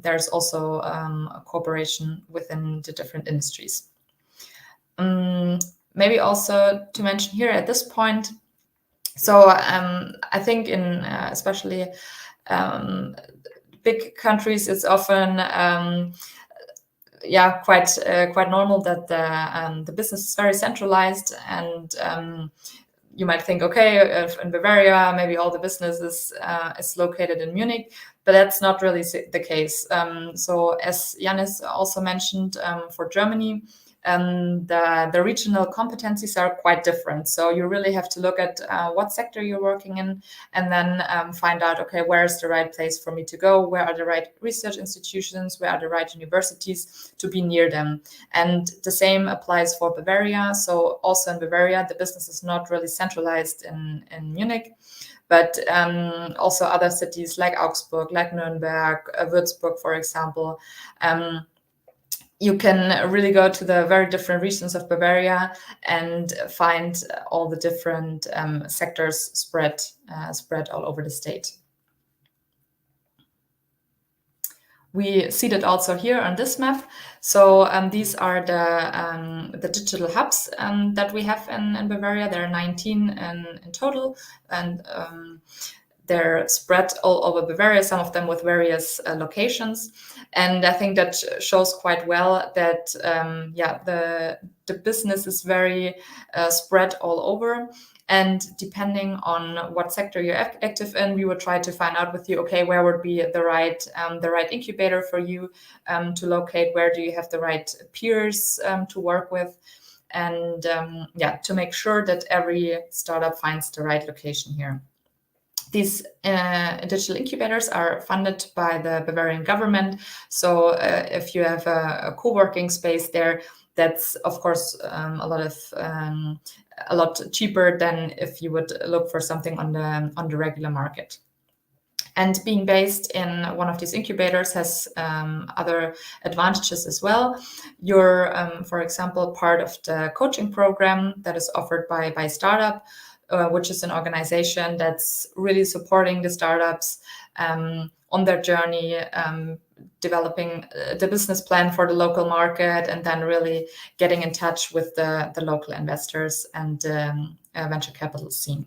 Speaker 7: there's also a cooperation within the different industries. Maybe also to mention here at this point, so I think in especially big countries, it's often quite normal that the business is very centralized, and you might think, okay, if in Bavaria, maybe all the business is located in Munich, but that's not really the case. So as Jannis also mentioned, for Germany, the regional competencies are quite different. So you really have to look at what sector you're working in, and then find out, okay, where is the right place for me to go? Where are the right research institutions? Where are the right universities to be near them? And the same applies for Bavaria. So also in Bavaria, the business is not really centralized in Munich, but also other cities like Augsburg, like Nuremberg, Würzburg, for example. You can really go to the very different regions of Bavaria and find all the different sectors spread all over the state. We see that also here on this map. So these are the digital hubs that we have in Bavaria. There are 19 in total, and they're spread all over Bavaria, some of them with various locations. And I think that shows quite well that, the business is very spread all over. And depending on what sector you're active in, we will try to find out with you, okay, where would be the right incubator for you to locate? Where do you have the right peers to work with? And to make sure that every startup finds the right location here. These digital incubators are funded by the Bavarian government. So if you have a co-working space there, that's of course a lot cheaper than if you would look for something on the regular market. And being based in one of these incubators has other advantages as well. You're, for example, part of the coaching program that is offered by Startup, which is an organization that's really supporting the startups on their journey, developing the business plan for the local market, and then really getting in touch with the local investors and venture capital scene.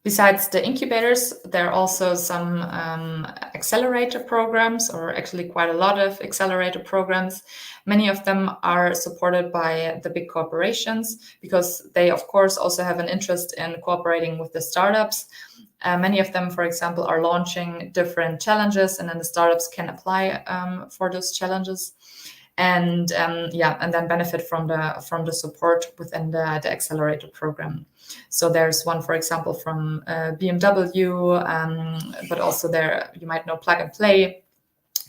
Speaker 7: Besides the incubators, there are also some accelerator programs, or actually quite a lot of accelerator programs. Many of them are supported by the big corporations because they, of course, also have an interest in cooperating with the startups. Many of them, for example, are launching different challenges, and then the startups can apply for those challenges. And and then benefit from the support within the accelerator program. So there's one, for example, from BMW, but also there you might know Plug and Play.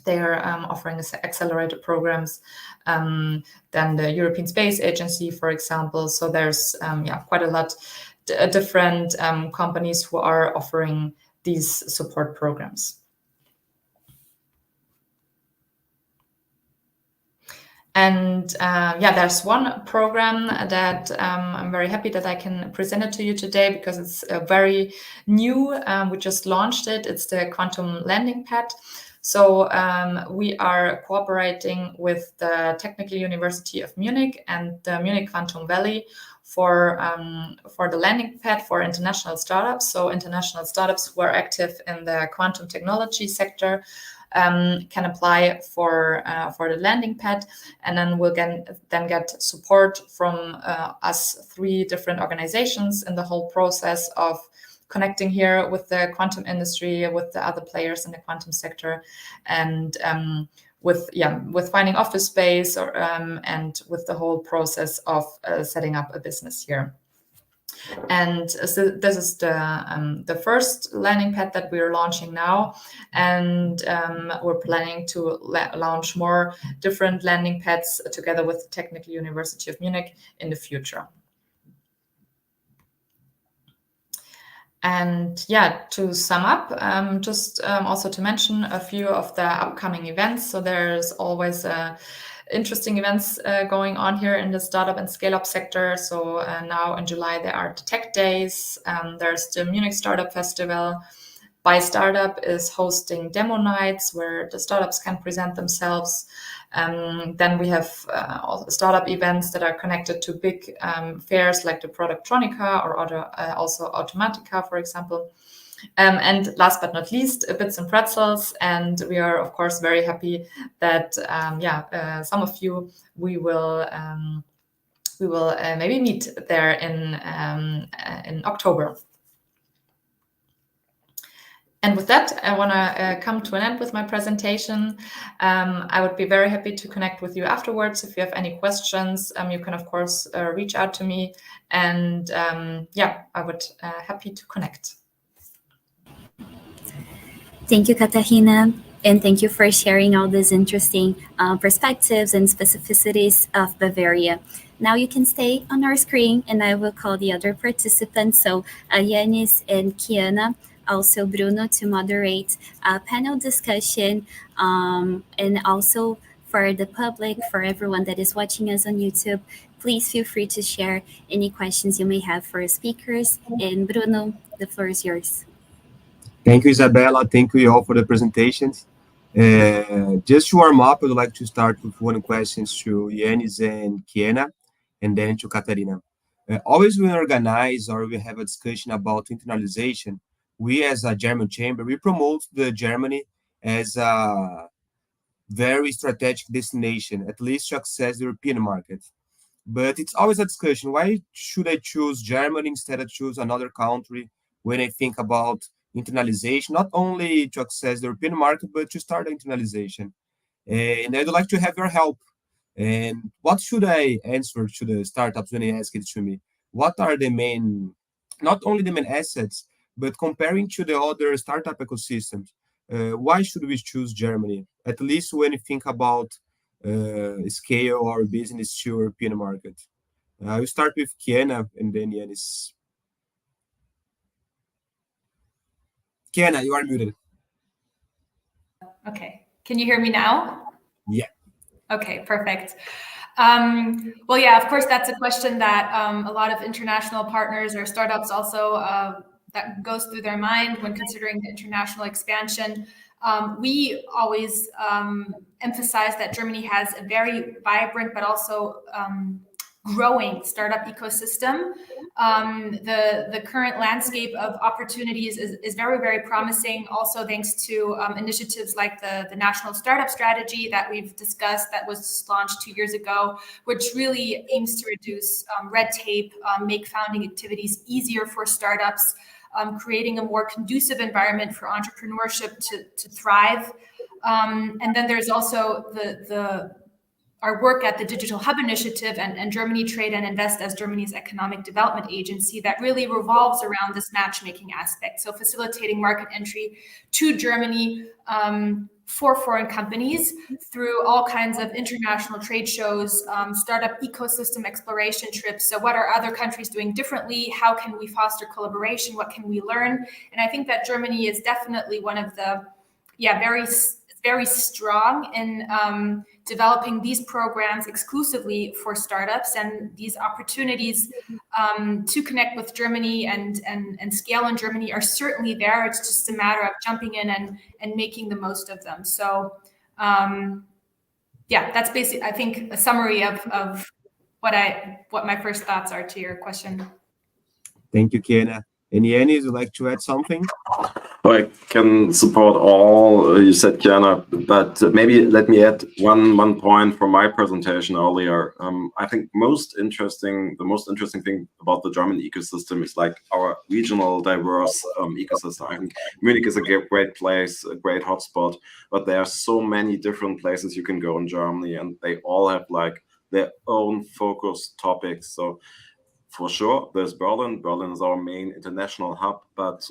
Speaker 7: They are offering accelerator programs. Then the European Space Agency, for example. So there's quite a lot different companies who are offering these support programs. And there's one program that I'm very happy that I can present it to you today because it's very new. We just launched it. It's the Quantum Landing Pad. So we are cooperating with the Technical University of Munich and the Munich Quantum Valley for the landing pad for international startups. So international startups who are active in the quantum technology sector can apply for the landing pad, and then we'll then get support from us 3 different organizations in the whole process of connecting here with the quantum industry, with the other players in the quantum sector, and with finding office space and with the whole process of setting up a business here. And so this is the first landing pad that we're launching now, and we're planning to launch more different landing pads together with the Technical University of Munich in the future. And to sum up, also to mention a few of the upcoming events. So there's always interesting events going on here in the startup and scale-up sector. So now in July, there are the Tech Days. There's the Munich Startup Festival. by Startup is hosting demo nights where the startups can present themselves. Then we have all startup events that are connected to big fairs like the Productronica or also Automatica, for example. And last but not least, Bits and Pretzels. And we are, of course, very happy that, some of you we will maybe meet there in October. And with that, I want to come to an end with my presentation. I would be very happy to connect with you afterwards. If you have any questions, you can, of course, reach out to me. And I would happy to connect.
Speaker 1: Thank you, Katharina, and thank you for sharing all these interesting perspectives and specificities of Bavaria. Now you can stay on our screen, and I will call the other participants. So Jannis and Kiana, also Bruno, to moderate a panel discussion, and also for the public, for everyone that is watching us on YouTube, please feel free to share any questions you may have for speakers. And Bruno, the floor is yours.
Speaker 2: Thank you, Isabella. Thank you all for the presentations. Just to warm up, I would like to start with one question to Jannis and Kiana, and then to Katharina. Always when we organize or we have a discussion about internalization, we as a German chamber, we promote the Germany as a very strategic destination, at least to access the European market. But it's always a discussion. Why should I choose Germany instead of choose another country when I think about internalization, not only to access the European market, but to start internalization? And I'd like to have your help. And what should I answer to the startups when they ask it to me? What are the main, not only the main assets, but comparing to the other startup ecosystems? Why should we choose Germany? At least when you think about scale our business to European market. I'll start with Kiana and then Jannis. Kiana, you are muted.
Speaker 6: Okay, can you hear me now?
Speaker 2: Yeah.
Speaker 6: Okay, perfect. Well, yeah, of course, that's a question that a lot of international partners or startups also that goes through their mind when considering the international expansion. We always emphasize that Germany has a very vibrant but also growing startup ecosystem. The current landscape of opportunities is very, very promising, also thanks to initiatives like the National Startup Strategy that we've discussed that was launched 2 years ago, which really aims to reduce red tape, make founding activities easier for startups, creating a more conducive environment for entrepreneurship to thrive. And then there's also our work at the Digital Hub Initiative and Germany Trade and Invest as Germany's economic development agency that really revolves around this matchmaking aspect. So facilitating market entry to Germany for foreign companies through all kinds of international trade shows, startup ecosystem exploration trips. So what are other countries doing differently? How can we foster collaboration? What can we learn? And I think that Germany is definitely one of the, very strong in developing these programs exclusively for startups, and these opportunities to connect with Germany and scale in Germany are certainly there. It's just a matter of jumping in and making the most of them. So that's basically, I think, a summary of what my first thoughts are to your question.
Speaker 2: Thank you, Kiana. And Jannis, would you like to add something?
Speaker 5: I can support all you said, Kiana, but maybe let me add one point from my presentation earlier. I think the most interesting thing about the German ecosystem is like our regional diverse ecosystem. I think Munich is a great place, a great hotspot, but there are so many different places you can go in Germany, and they all have like their own focus topics. So for sure, there's Berlin. Berlin is our main international hub, but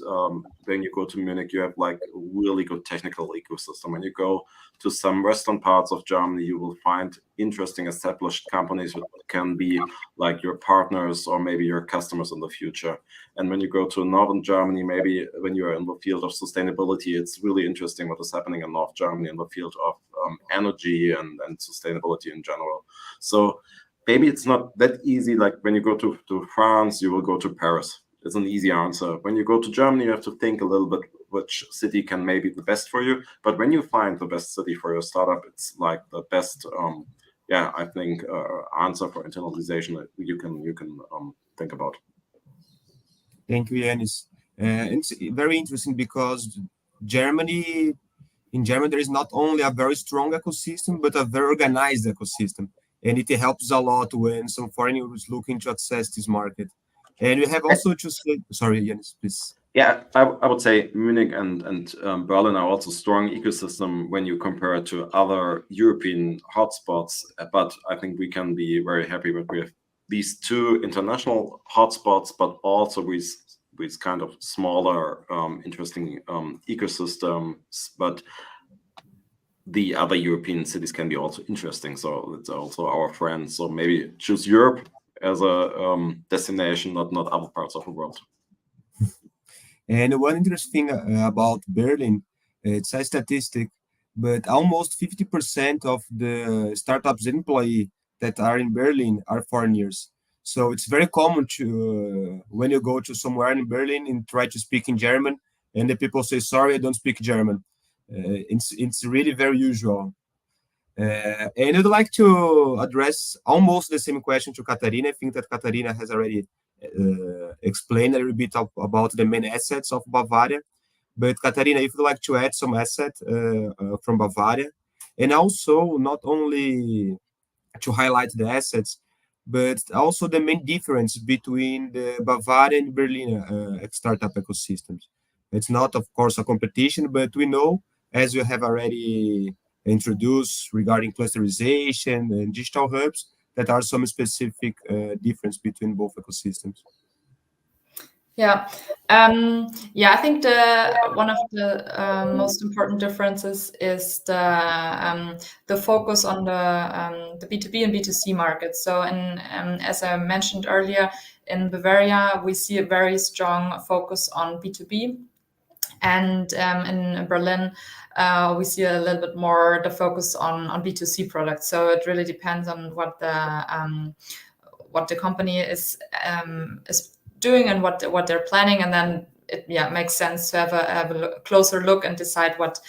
Speaker 5: when you go to Munich, you have like a really good technical ecosystem. When you go to some western parts of Germany, you will find interesting established companies that can be like your partners or maybe your customers in the future. And when you go to northern Germany, maybe when you're in the field of sustainability, it's really interesting what is happening in North Germany in the field of energy and sustainability in general. So maybe it's not that easy. Like when you go to France, you will go to Paris. It's an easy answer. When you go to Germany, you have to think a little bit which city can maybe be the best for you. But when you find the best city for your startup, it's like the best, I think, answer for internationalization that you can think about.
Speaker 2: Thank you, Jannis. It's very interesting because in Germany, there is not only a very strong ecosystem, but a very organized ecosystem. And it helps a lot when some foreigners looking to access this market. And we have also to say, sorry, Jannis, please.
Speaker 5: Yeah, I would say Munich and Berlin are also strong ecosystem when you compare it to other European hotspots. But I think we can be very happy that we have these two international hotspots, but also with kind of smaller, interesting ecosystems. But the other European cities can be also interesting. So it's also our friends. So maybe choose Europe as a destination, not other parts of the world.
Speaker 2: And one interesting thing about Berlin, it's a statistic, but almost 50% of the startups employee that are in Berlin are foreigners. So it's very common to, when you go to somewhere in Berlin and try to speak in German, and the people say, sorry, I don't speak German. It's really very usual. And I'd like to address almost the same question to Katharina. I think that Katharina has already explained a little bit about the main assets of Bavaria. But Katharina, if you'd like to add some assets from Bavaria, and also not only to highlight the assets, but also the main difference between the Bavaria and Berlin startup ecosystems. It's not, of course, a competition, but we know, as you have already introduced regarding clusterization and digital hubs, that are some specific difference between both ecosystems.
Speaker 7: Yeah, I think one of the most important differences is the focus on the B2B and B2C markets. So, as I mentioned earlier, in Bavaria we see a very strong focus on B2B, and in Berlin we see a little bit more the focus on B2C products. So it really depends on what the company is doing and what they're planning, and then it makes sense to have a closer look and decide what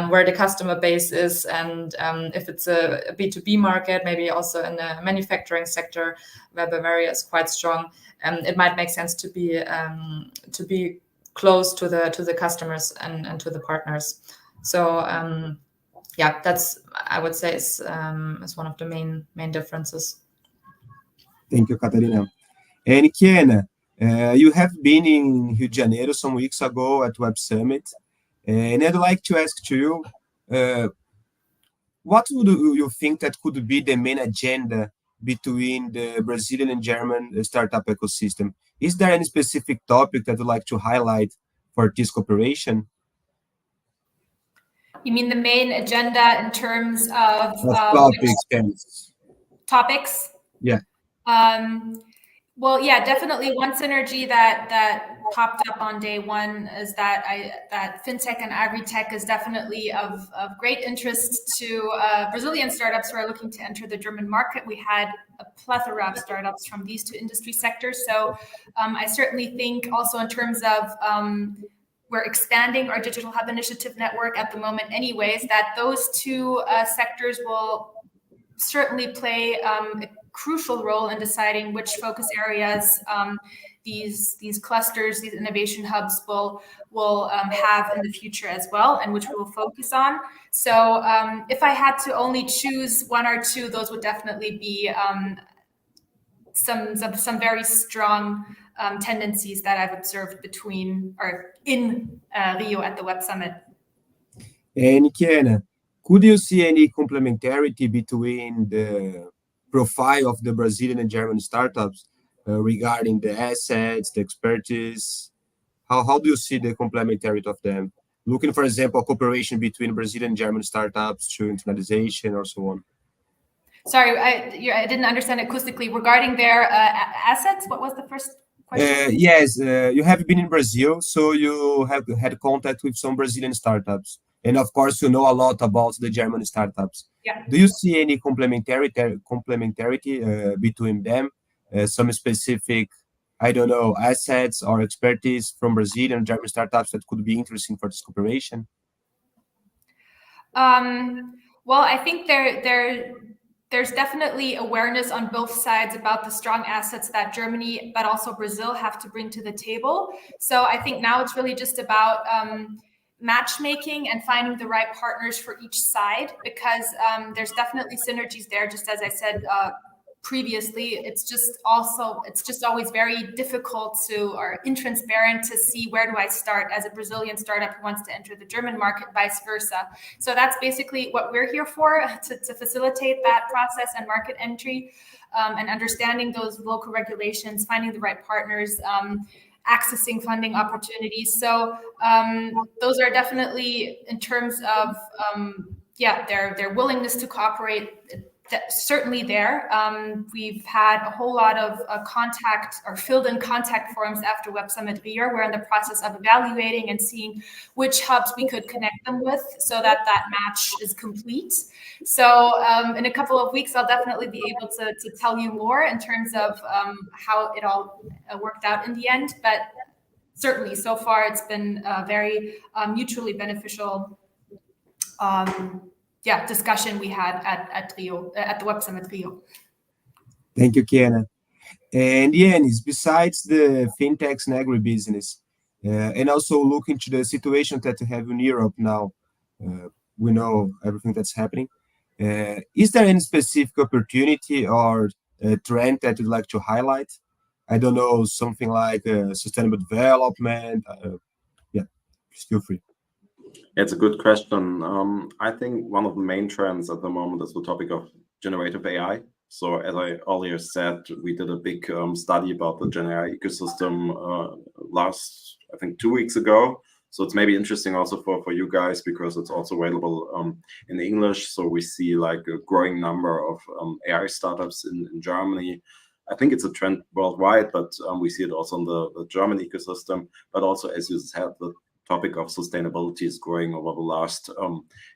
Speaker 7: where the customer base is, and if it's a B2B market, maybe also in the manufacturing sector where Bavaria is quite strong, it might make sense to be close to the customers and to the partners. So that's, I would say, is one of the main differences.
Speaker 2: Thank you, Katharina. And Kiana, you have been in Rio de Janeiro some weeks ago at Web Summit, and I'd like to ask to you, what would you think that could be the main agenda between the Brazilian and German startup ecosystem? Is there any specific topic that you'd like to highlight for this cooperation?
Speaker 6: You mean the main agenda in terms of topics?
Speaker 2: Yeah.
Speaker 6: Well, yeah, definitely. One synergy that popped up on day one is that fintech and agri-tech is definitely of great interest to Brazilian startups who are looking to enter the German market. We had a plethora of startups from these two industry sectors. So I certainly think also in terms of we're expanding our digital hub initiative network at the moment anyways, that those two sectors will certainly play a crucial role in deciding which focus areas these clusters, these innovation hubs will have in the future as well, and which we will focus on. So if I had to only choose one or two, those would definitely be some very strong tendencies that I've observed in Rio at the Web Summit.
Speaker 2: And Kiana, could you see any complementarity between the profile of the Brazilian and German startups regarding the assets, the expertise? How do you see the complementarity of them? Looking, for example, a cooperation between Brazilian and German startups to internationalization or so on.
Speaker 6: Sorry, I didn't understand acoustically. Regarding their assets, what was the first question?
Speaker 2: Yes, you have been in Brazil, so you have had contact with some Brazilian startups. And of course, you know a lot about the German startups.
Speaker 6: Yeah.
Speaker 2: Do you see any complementarity between them? Some specific I don't know, assets or expertise from Brazilian and German startups that could be interesting for this cooperation?
Speaker 6: Well, I think there's definitely awareness on both sides about the strong assets that Germany, but also Brazil have to bring to the table. So I think now it's really just about matchmaking and finding the right partners for each side, because there's definitely synergies there. Just as I said previously, it's just always very difficult or intransparent to see where do I start as a Brazilian startup who wants to enter the German market, vice versa. So that's basically what we're here for, to facilitate that process and market entry, and understanding those local regulations, finding the right partners, accessing funding opportunities. So those are definitely, in terms of their willingness to cooperate, certainly there. We've had a whole lot of contact or filled in contact forms after Web Summit Rio. We're in the process of evaluating and seeing which hubs we could connect them with so that match is complete. So in a couple of weeks, I'll definitely be able to tell you more in terms of how it all worked out in the end. But certainly so far, it's been very mutually beneficial discussion we had at Rio, at the Web Summit Rio.
Speaker 2: Thank you, Kiana. And Jannis, besides the fintechs and agribusiness, and also looking to the situation that we have in Europe now, we know everything that's happening. Is there any specific opportunity or trend that you'd like to highlight? I don't know, something like sustainable development. Please feel free.
Speaker 5: It's a good question. I think one of the main trends at the moment is the topic of generative AI. So as I earlier said, we did a big study about the Gen AI ecosystem last, I think, 2 weeks ago. So it's maybe interesting also for you guys, because it's also available in English. So we see like a growing number of AI startups in Germany. I think it's a trend worldwide, but we see it also in the German ecosystem. But also, as you said, the topic of sustainability is growing over the last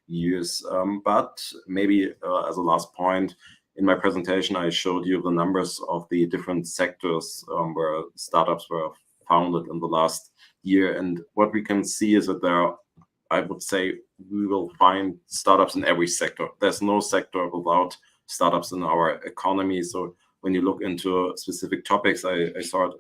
Speaker 5: years. But maybe as a last point, in my presentation, I showed you the numbers of the different sectors where startups were founded in the last year. And what we can see is that there, I would say, we will find startups in every sector. There's no sector without startups in our economy. So when you look into specific topics, I saw it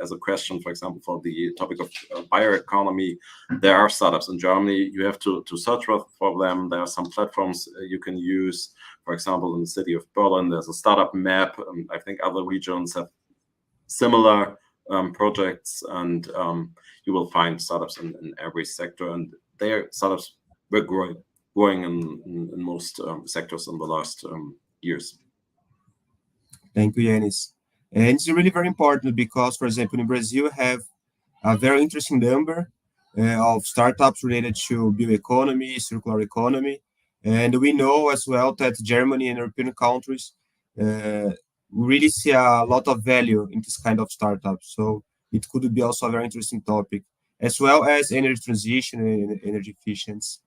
Speaker 5: as a question, for example, for the topic of bioeconomy. There are startups in Germany. You have to search for them. There are some platforms you can use. For example, in the city of Berlin, there's a startup map. I think other regions have similar projects, and you will find startups in every sector. And their startups were growing in most sectors in the last years.
Speaker 2: Thank you, Jannis. And it's really very important because, for example, in Brazil, we have a very interesting number of startups related to bioeconomy, circular economy. And we know as well that Germany and European countries really see a lot of value in this kind of startups. So it could be also a very interesting topic, as well as energy transition and energy efficiency.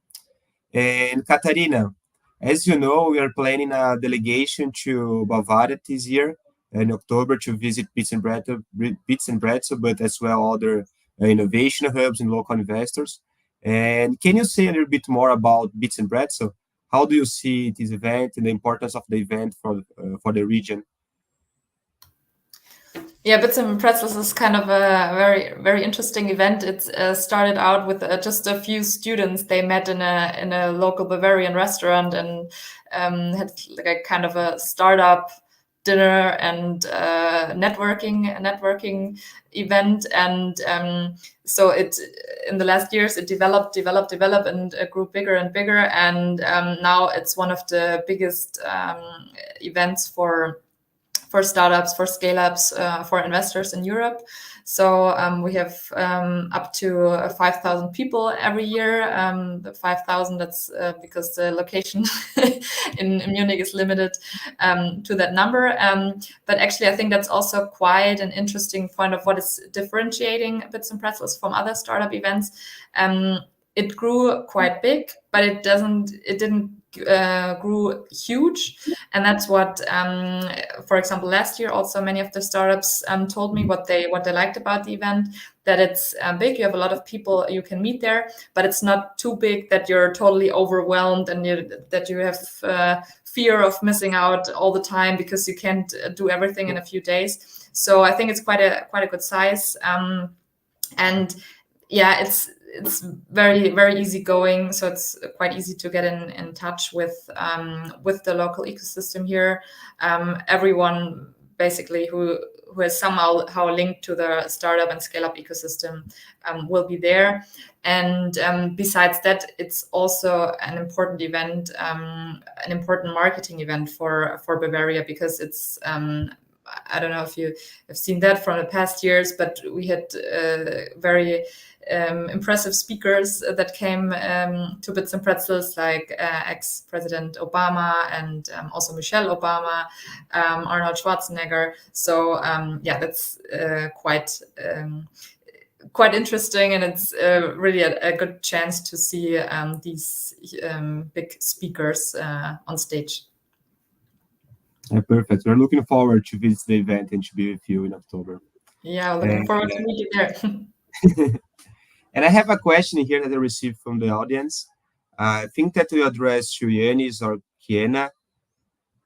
Speaker 2: And Katharina, as you know, we are planning a delegation to Bavaria this year in October to visit Bits and Pretzel, but as well other innovation hubs and local investors. And can you say a little bit more about Bits and Pretzel? How do you see this event and the importance of the event for the region?
Speaker 7: Yeah, Bits and Pretzels is kind of a very, very interesting event. It started out with just a few students. They met in a local Bavarian restaurant and had like a kind of a startup dinner and networking event. And so it in the last years it developed and grew bigger and bigger. And now it's one of the biggest events for startups, for scale-ups, for investors in Europe. So we have up to 5,000 people every year. The 5,000, that's because the location in Munich is limited to that number. But actually, I think that's also quite an interesting point of what is differentiating Bits and Pretzels from other startup events. It grew quite big, but it didn't grew huge, and that's what, for example, last year also many of the startups told me what they liked about the event, that it's big. You have a lot of people you can meet there, but it's not too big that you're totally overwhelmed and that you have fear of missing out all the time because you can't do everything in a few days. So I think it's quite a good size, and yeah, it's very, very easy going. So it's quite easy to get in touch with the local ecosystem here. Everyone basically who is somehow linked to the startup and scale up ecosystem will be there. And besides that, it's also an important event, an important marketing event for Bavaria, because it's I don't know if you have seen that from the past years, but we had very impressive speakers that came to Bits and Pretzels, like ex-President Obama and also Michelle Obama, Arnold Schwarzenegger. So yeah, that's quite interesting, and it's really a good chance to see these big speakers on stage.
Speaker 2: Yeah, perfect. We're looking forward to visit the event and to be with you in October.
Speaker 7: Yeah, looking forward to meet you there.
Speaker 2: And I have a question here that I received from the audience. I think that we address to Jannis or Kiana.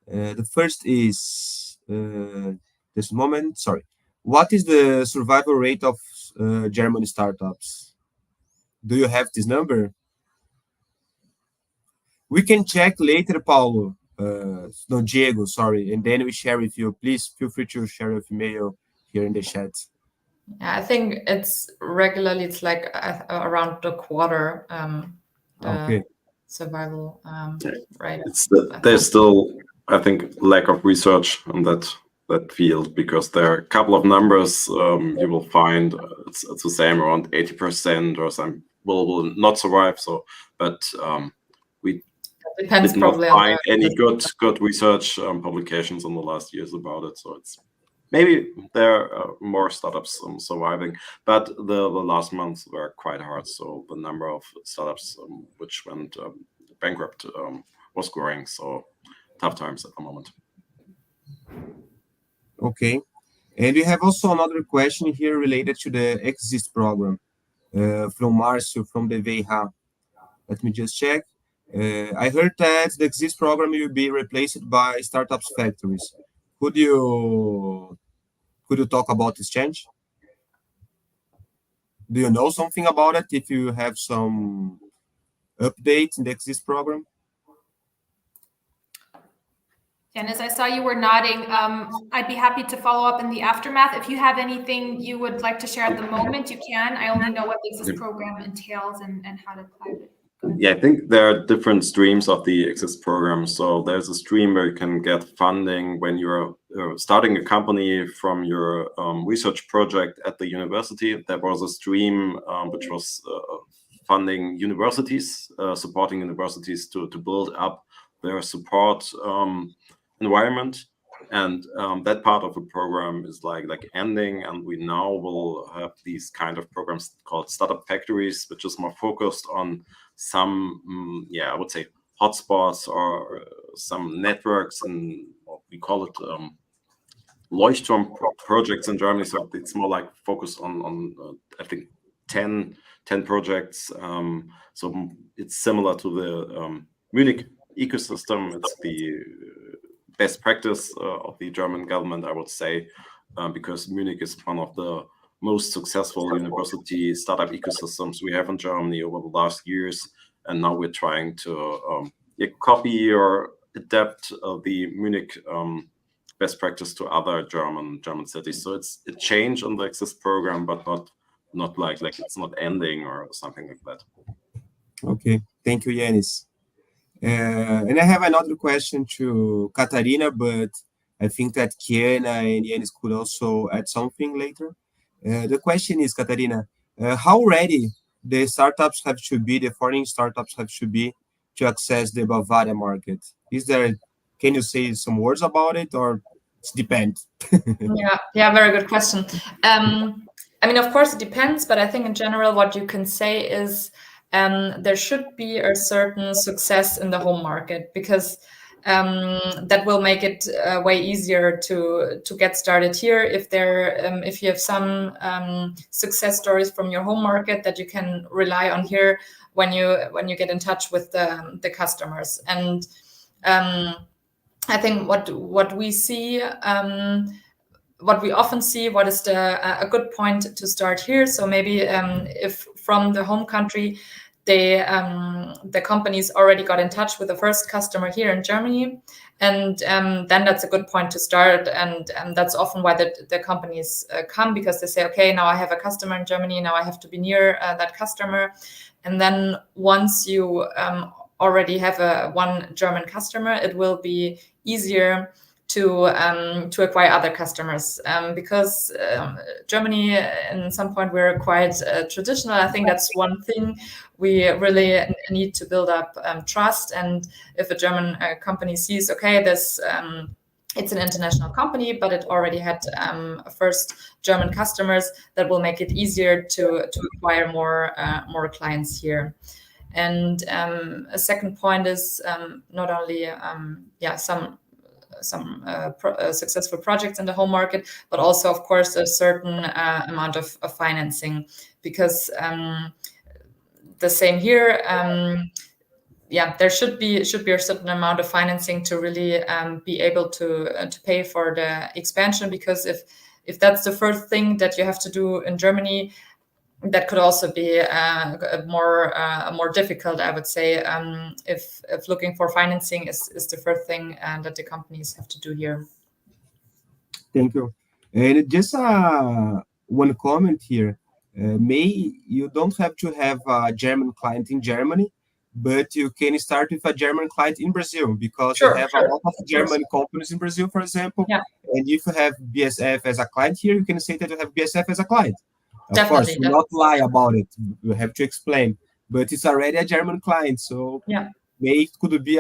Speaker 2: The first is this moment. Sorry. What is the survival rate of German startups? Do you have this number? We can check later, Paulo. No, Diego, sorry. And then we share with you. Please feel free to share your email here in the chat.
Speaker 7: Yeah, I think it's regularly, it's like around a quarter
Speaker 2: Okay.
Speaker 7: survival rate.
Speaker 5: There's still, I think, lack of research on that field, because there are a couple of numbers you will find. It's the same, around 80% or some will not survive. So, but we
Speaker 7: depends
Speaker 5: did not
Speaker 7: probably
Speaker 5: find any good research publications in the last years about it. So it's maybe there are more startups surviving, but the last months were quite hard. So the number of startups which went bankrupt was growing. So tough times at the moment.
Speaker 2: Okay. And we have also another question here related to the Exist program from Marcio from the VH. Let me just check. I heard that the Exist program will be replaced by startups factories. Could you talk about this change? Do you know something about it? If you have some updates in the Exist program?
Speaker 6: Jannis, I saw you were nodding. I'd be happy to follow up in the aftermath. If you have anything you would like to share at the moment, you can. I only know what the Exist program entails and how to apply it.
Speaker 5: Yeah, I think there are different streams of the Exist program. So there's a stream where you can get funding when you're starting a company from your research project at the university. There was a stream which was funding universities, supporting universities to build up their support environment. And that part of the program is like ending, and we now will have these kind of programs called startup factories, which is more focused on some, I would say hotspots or some networks, and we call it Leuchtturm projects in Germany. So it's more like focused on I think 10 projects. So it's similar to the Munich ecosystem. It's the best practice of the German government, I would say, because Munich is one of the most successful university startup ecosystems we have in Germany over the last years. And now we're trying to copy or adapt the Munich best practice to other German cities. So it's a change on the Exist program, but not like it's not ending or something like that.
Speaker 2: Okay, thank you, Jannis. And I have another question to Katharina, but I think that Kiana and Jannis could also add something later. The question is, Katharina, how ready the startups have to be, the foreign startups have to be to access the Bavaria market? Can you say some words about it, or it depends?
Speaker 7: Yeah, very good question. I mean, of course it depends, but I think in general what you can say is there should be a certain success in the home market, because that will make it way easier to get started here. If you have some success stories from your home market that you can rely on here when you get in touch with the customers. And I think what we see, what we often see, what is a good point to start here. So maybe if from the home country, the companies already got in touch with the first customer here in Germany, and then that's a good point to start. And that's often why the companies come, because they say, okay, now I have a customer in Germany, now I have to be near that customer. And then once you already have one German customer, it will be easier to acquire other customers, because Germany, in some point, we're quite traditional. I think that's one thing we really need to build up trust. And if a German company sees, okay, this it's an international company, but it already had first German customers, that will make it easier to acquire more clients here. And a second point is not only some successful projects in the home market, but also, of course, a certain amount of financing, because the same here. There should be a certain amount of financing to really be able to pay for the expansion, because if that's the first thing that you have to do in Germany, that could also be more difficult, I would say, if looking for financing is the first thing that the companies have to do here.
Speaker 2: Thank you. And just one comment here. You don't have to have a German client in Germany, but you can start with a German client in Brazil, because you have a lot of German companies in Brazil, for example. Yeah. And if you have BASF as a client here, you can say that you have BASF as a client. Of course, not lie about it. You have to explain, but it's already a German client, so maybe it could be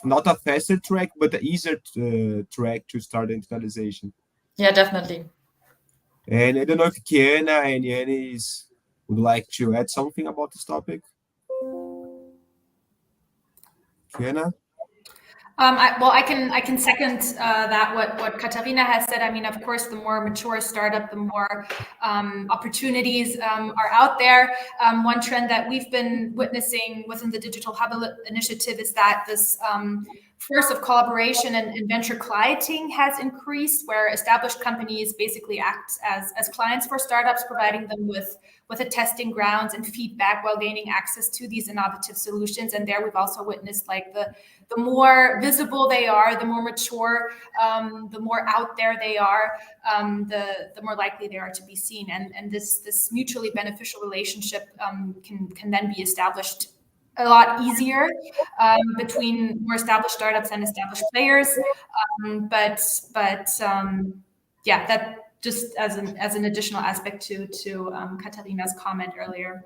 Speaker 2: not a faster track, but an easier track to start the internationalization.
Speaker 7: Yeah, definitely.
Speaker 2: And I don't know if Kiana and Jannis would like to add something about this topic. Kiana?
Speaker 6: I can second that what Katharina has said. I mean, of course, the more mature startup, the more opportunities are out there. One trend that we've been witnessing within the Digital Hub initiative is that this force of collaboration and venture clienting has increased, where established companies basically act as clients for startups, providing them with a testing grounds and feedback while gaining access to these innovative solutions. And there we've also witnessed, like, the more visible they are, the more mature, the more out there they are, the more likely they are to be seen. And this mutually beneficial relationship can then be established a lot easier between more established startups and established players. That just as an additional aspect to Katharina's comment earlier.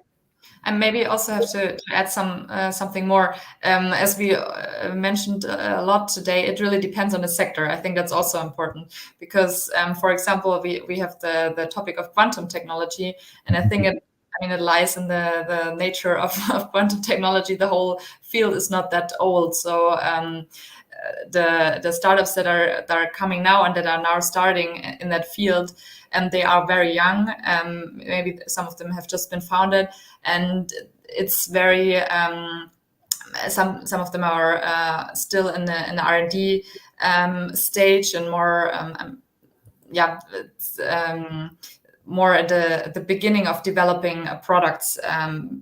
Speaker 7: And maybe also have to add something more. As we mentioned a lot today, it really depends on the sector. I think that's also important, because, for example, we have the topic of quantum technology, and I think it lies in the nature of quantum technology. The whole field is not that old, so the startups that are coming now and that are now starting in that field, and they are very young. Maybe some of them have just been founded, and it's very some of them are still in the R&D stage, and more more at the beginning of developing products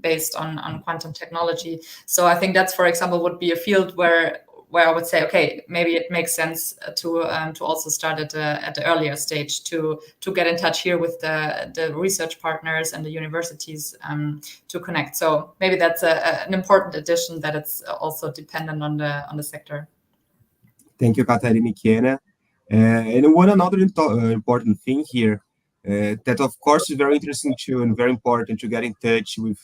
Speaker 7: based on quantum technology. So I think that's, for example, would be a field where I would say, okay, maybe it makes sense to also start at the earlier stage, to get in touch here with the research partners and the universities to connect. So maybe that's an important addition, that it's also dependent on the sector.
Speaker 2: Thank you, Katharina, Kiana. And one another important thing here, that of course is very interesting too, and very important to get in touch with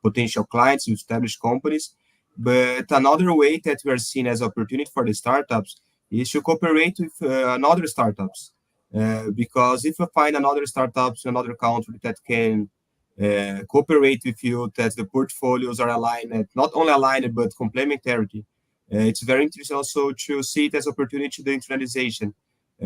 Speaker 2: potential clients, with established companies. But another way that we are seeing as opportunity for the startups is to cooperate with another startups. Because if you find another startups in another country that can cooperate with you, that the portfolios are aligned, not only aligned, but complementarity. It's very interesting also to see it as opportunity to the internationalization,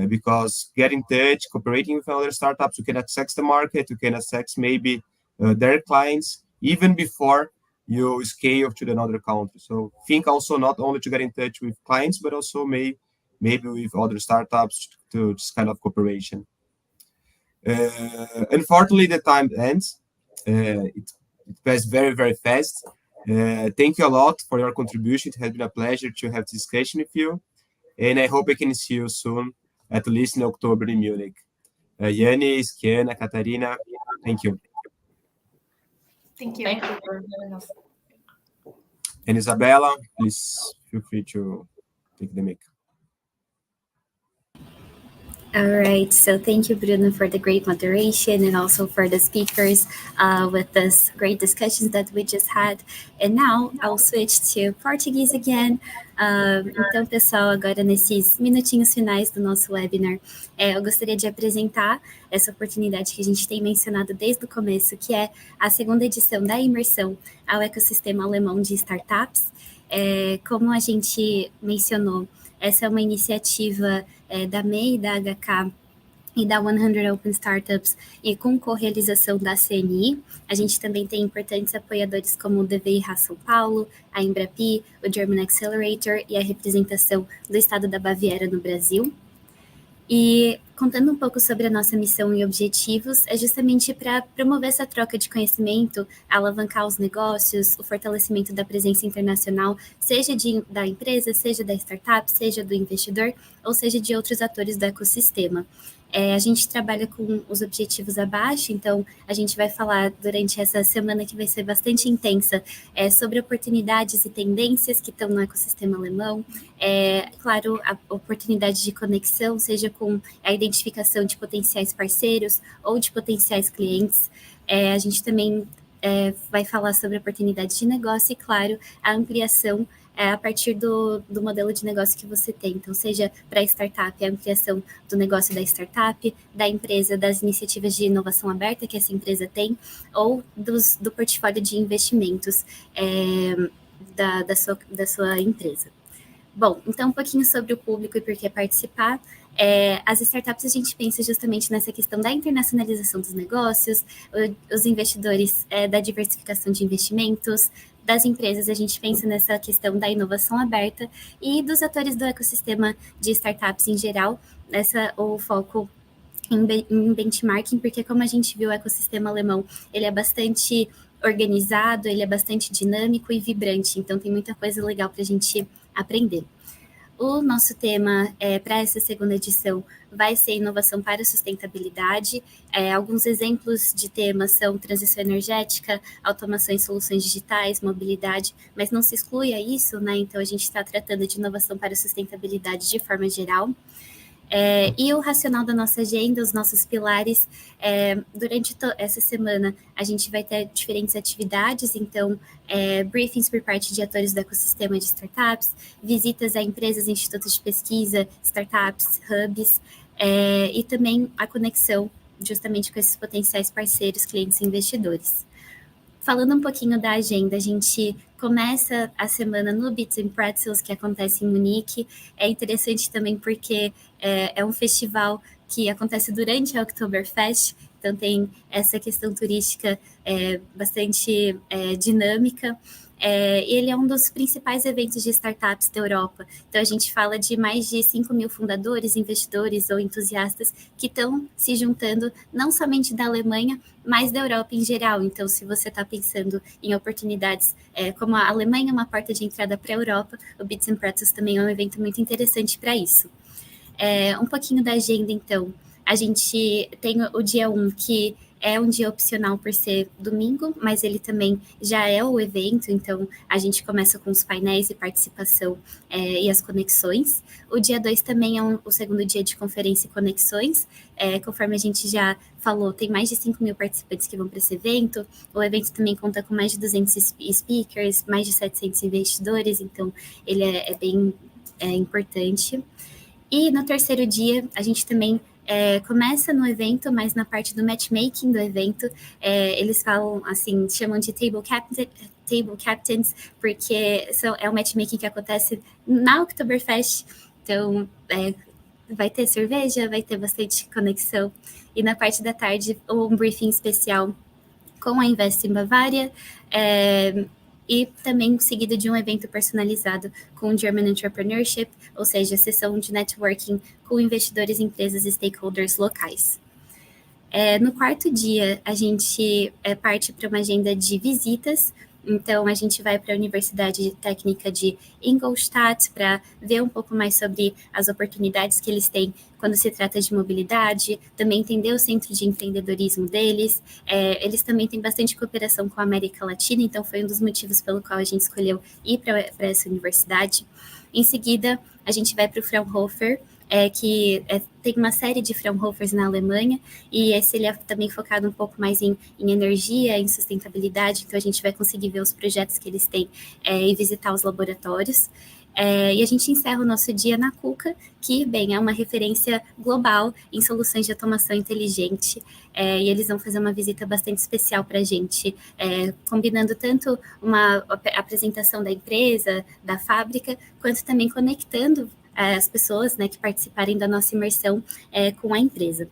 Speaker 2: because get in touch, cooperating with other startups, you can access the market, you can access maybe their clients, even before you scale to another country. So think also not only to get in touch with clients, but also maybe with other startups to this kind of cooperation. Unfortunately, the time ends. It passed very, very fast. Thank you a lot for your contribution. It has been a pleasure to have this discussion with you. And I hope I can see you soon, at least in October in Munich. Jannis, Kiana, Katharina, thank you.
Speaker 6: Thank you.
Speaker 7: Thank you for having us.
Speaker 2: And Isabella, please feel free to take the mic.
Speaker 1: All right, so thank you, Bruno, for the great moderation and also for the speakers with this great discussions that we just had. And now I'll switch to Portuguese again. Então, pessoal, agora nesses minutinhos finais do nosso webinar, eu gostaria de apresentar essa oportunidade que a gente tem mencionado desde o começo, que é a segunda edição da imersão ao ecossistema alemão de startups. Como a gente mencionou, essa é uma iniciativa da MEI, da HK e da 100 Open Startups e com co-realização da CNI. A gente também tem importantes apoiadores como o DVI São Paulo, a Embrapi, o German Accelerator e a representação do Estado da Baviera no Brasil. E contando um pouco sobre a nossa missão e objetivos, é justamente para promover essa troca de conhecimento, alavancar os negócios, o fortalecimento da presença internacional, seja da empresa, seja da startup, seja do investidor, ou seja de outros atores do ecossistema. A gente trabalha com os objetivos abaixo, então a gente vai falar durante essa semana que vai ser bastante intensa sobre oportunidades e tendências que estão no ecossistema alemão, claro, a oportunidade de conexão, seja com a identificação de potenciais parceiros ou de potenciais clientes. A gente também vai falar sobre oportunidades de negócio e, claro, a ampliação a partir do modelo de negócio que você tem. Então, seja para a startup, a ampliação do negócio da startup, da empresa, das iniciativas de inovação aberta que essa empresa tem, ou do portfólio de investimentos da sua empresa. Bom, então um pouquinho sobre o público e por que participar. As startups, a gente pensa justamente nessa questão da internacionalização dos negócios, os investidores da diversificação de investimentos, das empresas, a gente pensa nessa questão da inovação aberta e dos atores do ecossistema de startups em geral, o foco em benchmarking, porque como a gente viu, o ecossistema alemão, ele é bastante organizado, ele é bastante dinâmico e vibrante, então tem muita coisa legal para a gente aprender. O nosso tema para essa segunda edição vai ser inovação para a sustentabilidade. Alguns exemplos de temas são transição energética, automação e soluções digitais, mobilidade, mas não se exclui a isso, né? Então a gente está tratando de inovação para a sustentabilidade de forma geral. E o racional da nossa agenda, os nossos pilares, durante essa semana a gente vai ter diferentes atividades, então briefings por parte de atores do ecossistema de startups, visitas a empresas, institutos de pesquisa, startups, hubs, e também a conexão justamente com esses potenciais parceiros, clientes e investidores. Falando um pouquinho da agenda, a gente começa a semana no Beats and Pretzels, que acontece em Munique. É interessante também porque é um festival que acontece durante a Oktoberfest, então tem essa questão turística bastante dinâmica. Ele é um dos principais eventos de startups da Europa. Então, a gente fala de mais de 5 mil fundadores, investidores ou entusiastas que estão se juntando não somente da Alemanha, mas da Europa em geral. Então, se você está pensando em oportunidades, como a Alemanha é uma porta de entrada para a Europa, o Beats and Pretzels também é um evento muito interessante para isso. Um pouquinho da agenda, então. A gente tem o dia 1, que é um dia opcional por ser domingo, mas ele também já é o evento, então a gente começa com os painéis e participação e as conexões. O dia 2 também é o segundo dia de conferência e conexões. Conforme a gente já falou, tem mais de 5 mil participantes que vão para esse evento. O evento também conta com mais de 200 speakers, mais de 700 investidores, então ele é bem importante. E no terceiro dia, a gente também Começa no evento, mas na parte do matchmaking do evento, eles falam assim, chamam de table captains, porque é o matchmaking que acontece na Oktoberfest. Então, vai ter cerveja, vai ter bastante conexão. E na parte da tarde, um briefing especial com a State of Bavaria, e também seguido de um evento personalizado com German Entrepreneurship, ou seja, sessão de networking com investidores, empresas e stakeholders locais. No quarto dia, a gente parte para uma agenda de visitas. Então, a gente vai para a Universidade Técnica de Ingolstadt para ver um pouco mais sobre as oportunidades que eles têm quando se trata de mobilidade, também entender o centro de empreendedorismo deles. Eles também têm bastante cooperação com a América Latina, então foi um dos motivos pelo qual a gente escolheu ir para essa universidade. Em seguida, a gente vai para o Fraunhofer, que tem uma série de Fraunhofers na Alemanha, e esse ele é também focado um pouco mais em energia, em sustentabilidade, então a gente vai conseguir ver os projetos que eles têm e visitar os laboratórios. E a gente encerra o nosso dia na KUKA, que, bem, é uma referência global em soluções de automação inteligente, e eles vão fazer uma visita bastante especial para a gente, combinando tanto uma apresentação da empresa, da fábrica, quanto também conectando as pessoas, né, que participarem da nossa imersão com a empresa.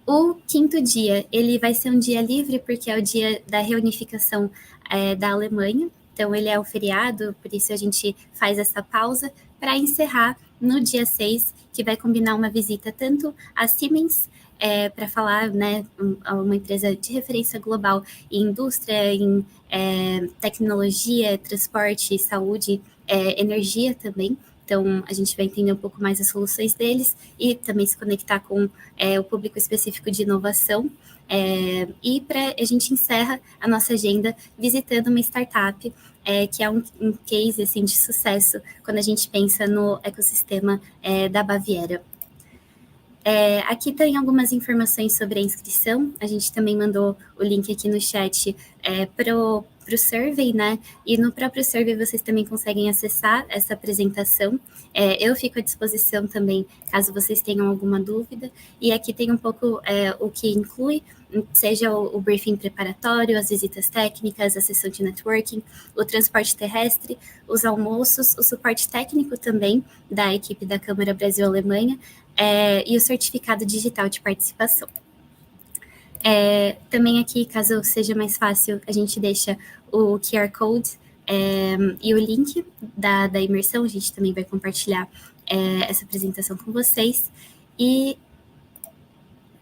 Speaker 1: O quinto dia, ele vai ser um dia livre, porque é o dia da reunificação da Alemanha. Então, ele é o feriado, por isso a gente faz essa pausa para encerrar no dia 6, que vai combinar uma visita tanto à Siemens, para falar, né, uma empresa de referência global em indústria, em tecnologia, transporte, saúde, energia também. Então, a gente vai entender um pouco mais as soluções deles e também se conectar com o público específico de inovação. E a gente encerra a nossa agenda visitando uma startup, que é um case assim, de sucesso quando a gente pensa no ecossistema da Baviera. Aqui tem algumas informações sobre a inscrição. A gente também mandou o link aqui no chat para o survey, né? E no próprio survey vocês também conseguem acessar essa apresentação. Eu fico à disposição também, caso vocês tenham alguma dúvida. E aqui tem um pouco o que inclui, seja o briefing preparatório, as visitas técnicas, a sessão de networking, o transporte terrestre, os almoços, o suporte técnico também da equipe da Câmara Brasil-Alemanha, e o certificado digital de participação. Também aqui, caso seja mais fácil, a gente deixa o QR Code e o link da imersão. A gente também vai compartilhar essa apresentação com vocês. E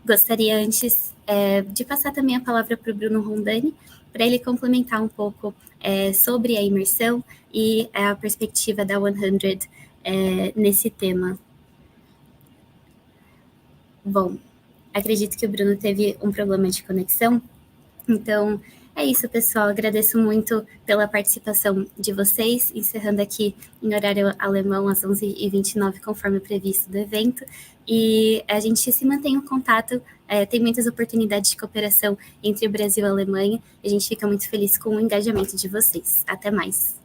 Speaker 1: gostaria antes de passar também a palavra para o Bruno Rondani, para ele complementar um pouco sobre a imersão e a perspectiva da 100 nesse tema. Bom, acredito que o Bruno teve um problema de conexão, então é isso, pessoal. Agradeço muito pela participação de vocês, encerrando aqui em horário alemão às 11h29, conforme previsto do evento, e a gente se mantém em contato. Tem muitas oportunidades de cooperação entre o Brasil e a Alemanha, e a gente fica muito feliz com o engajamento de vocês. Até mais!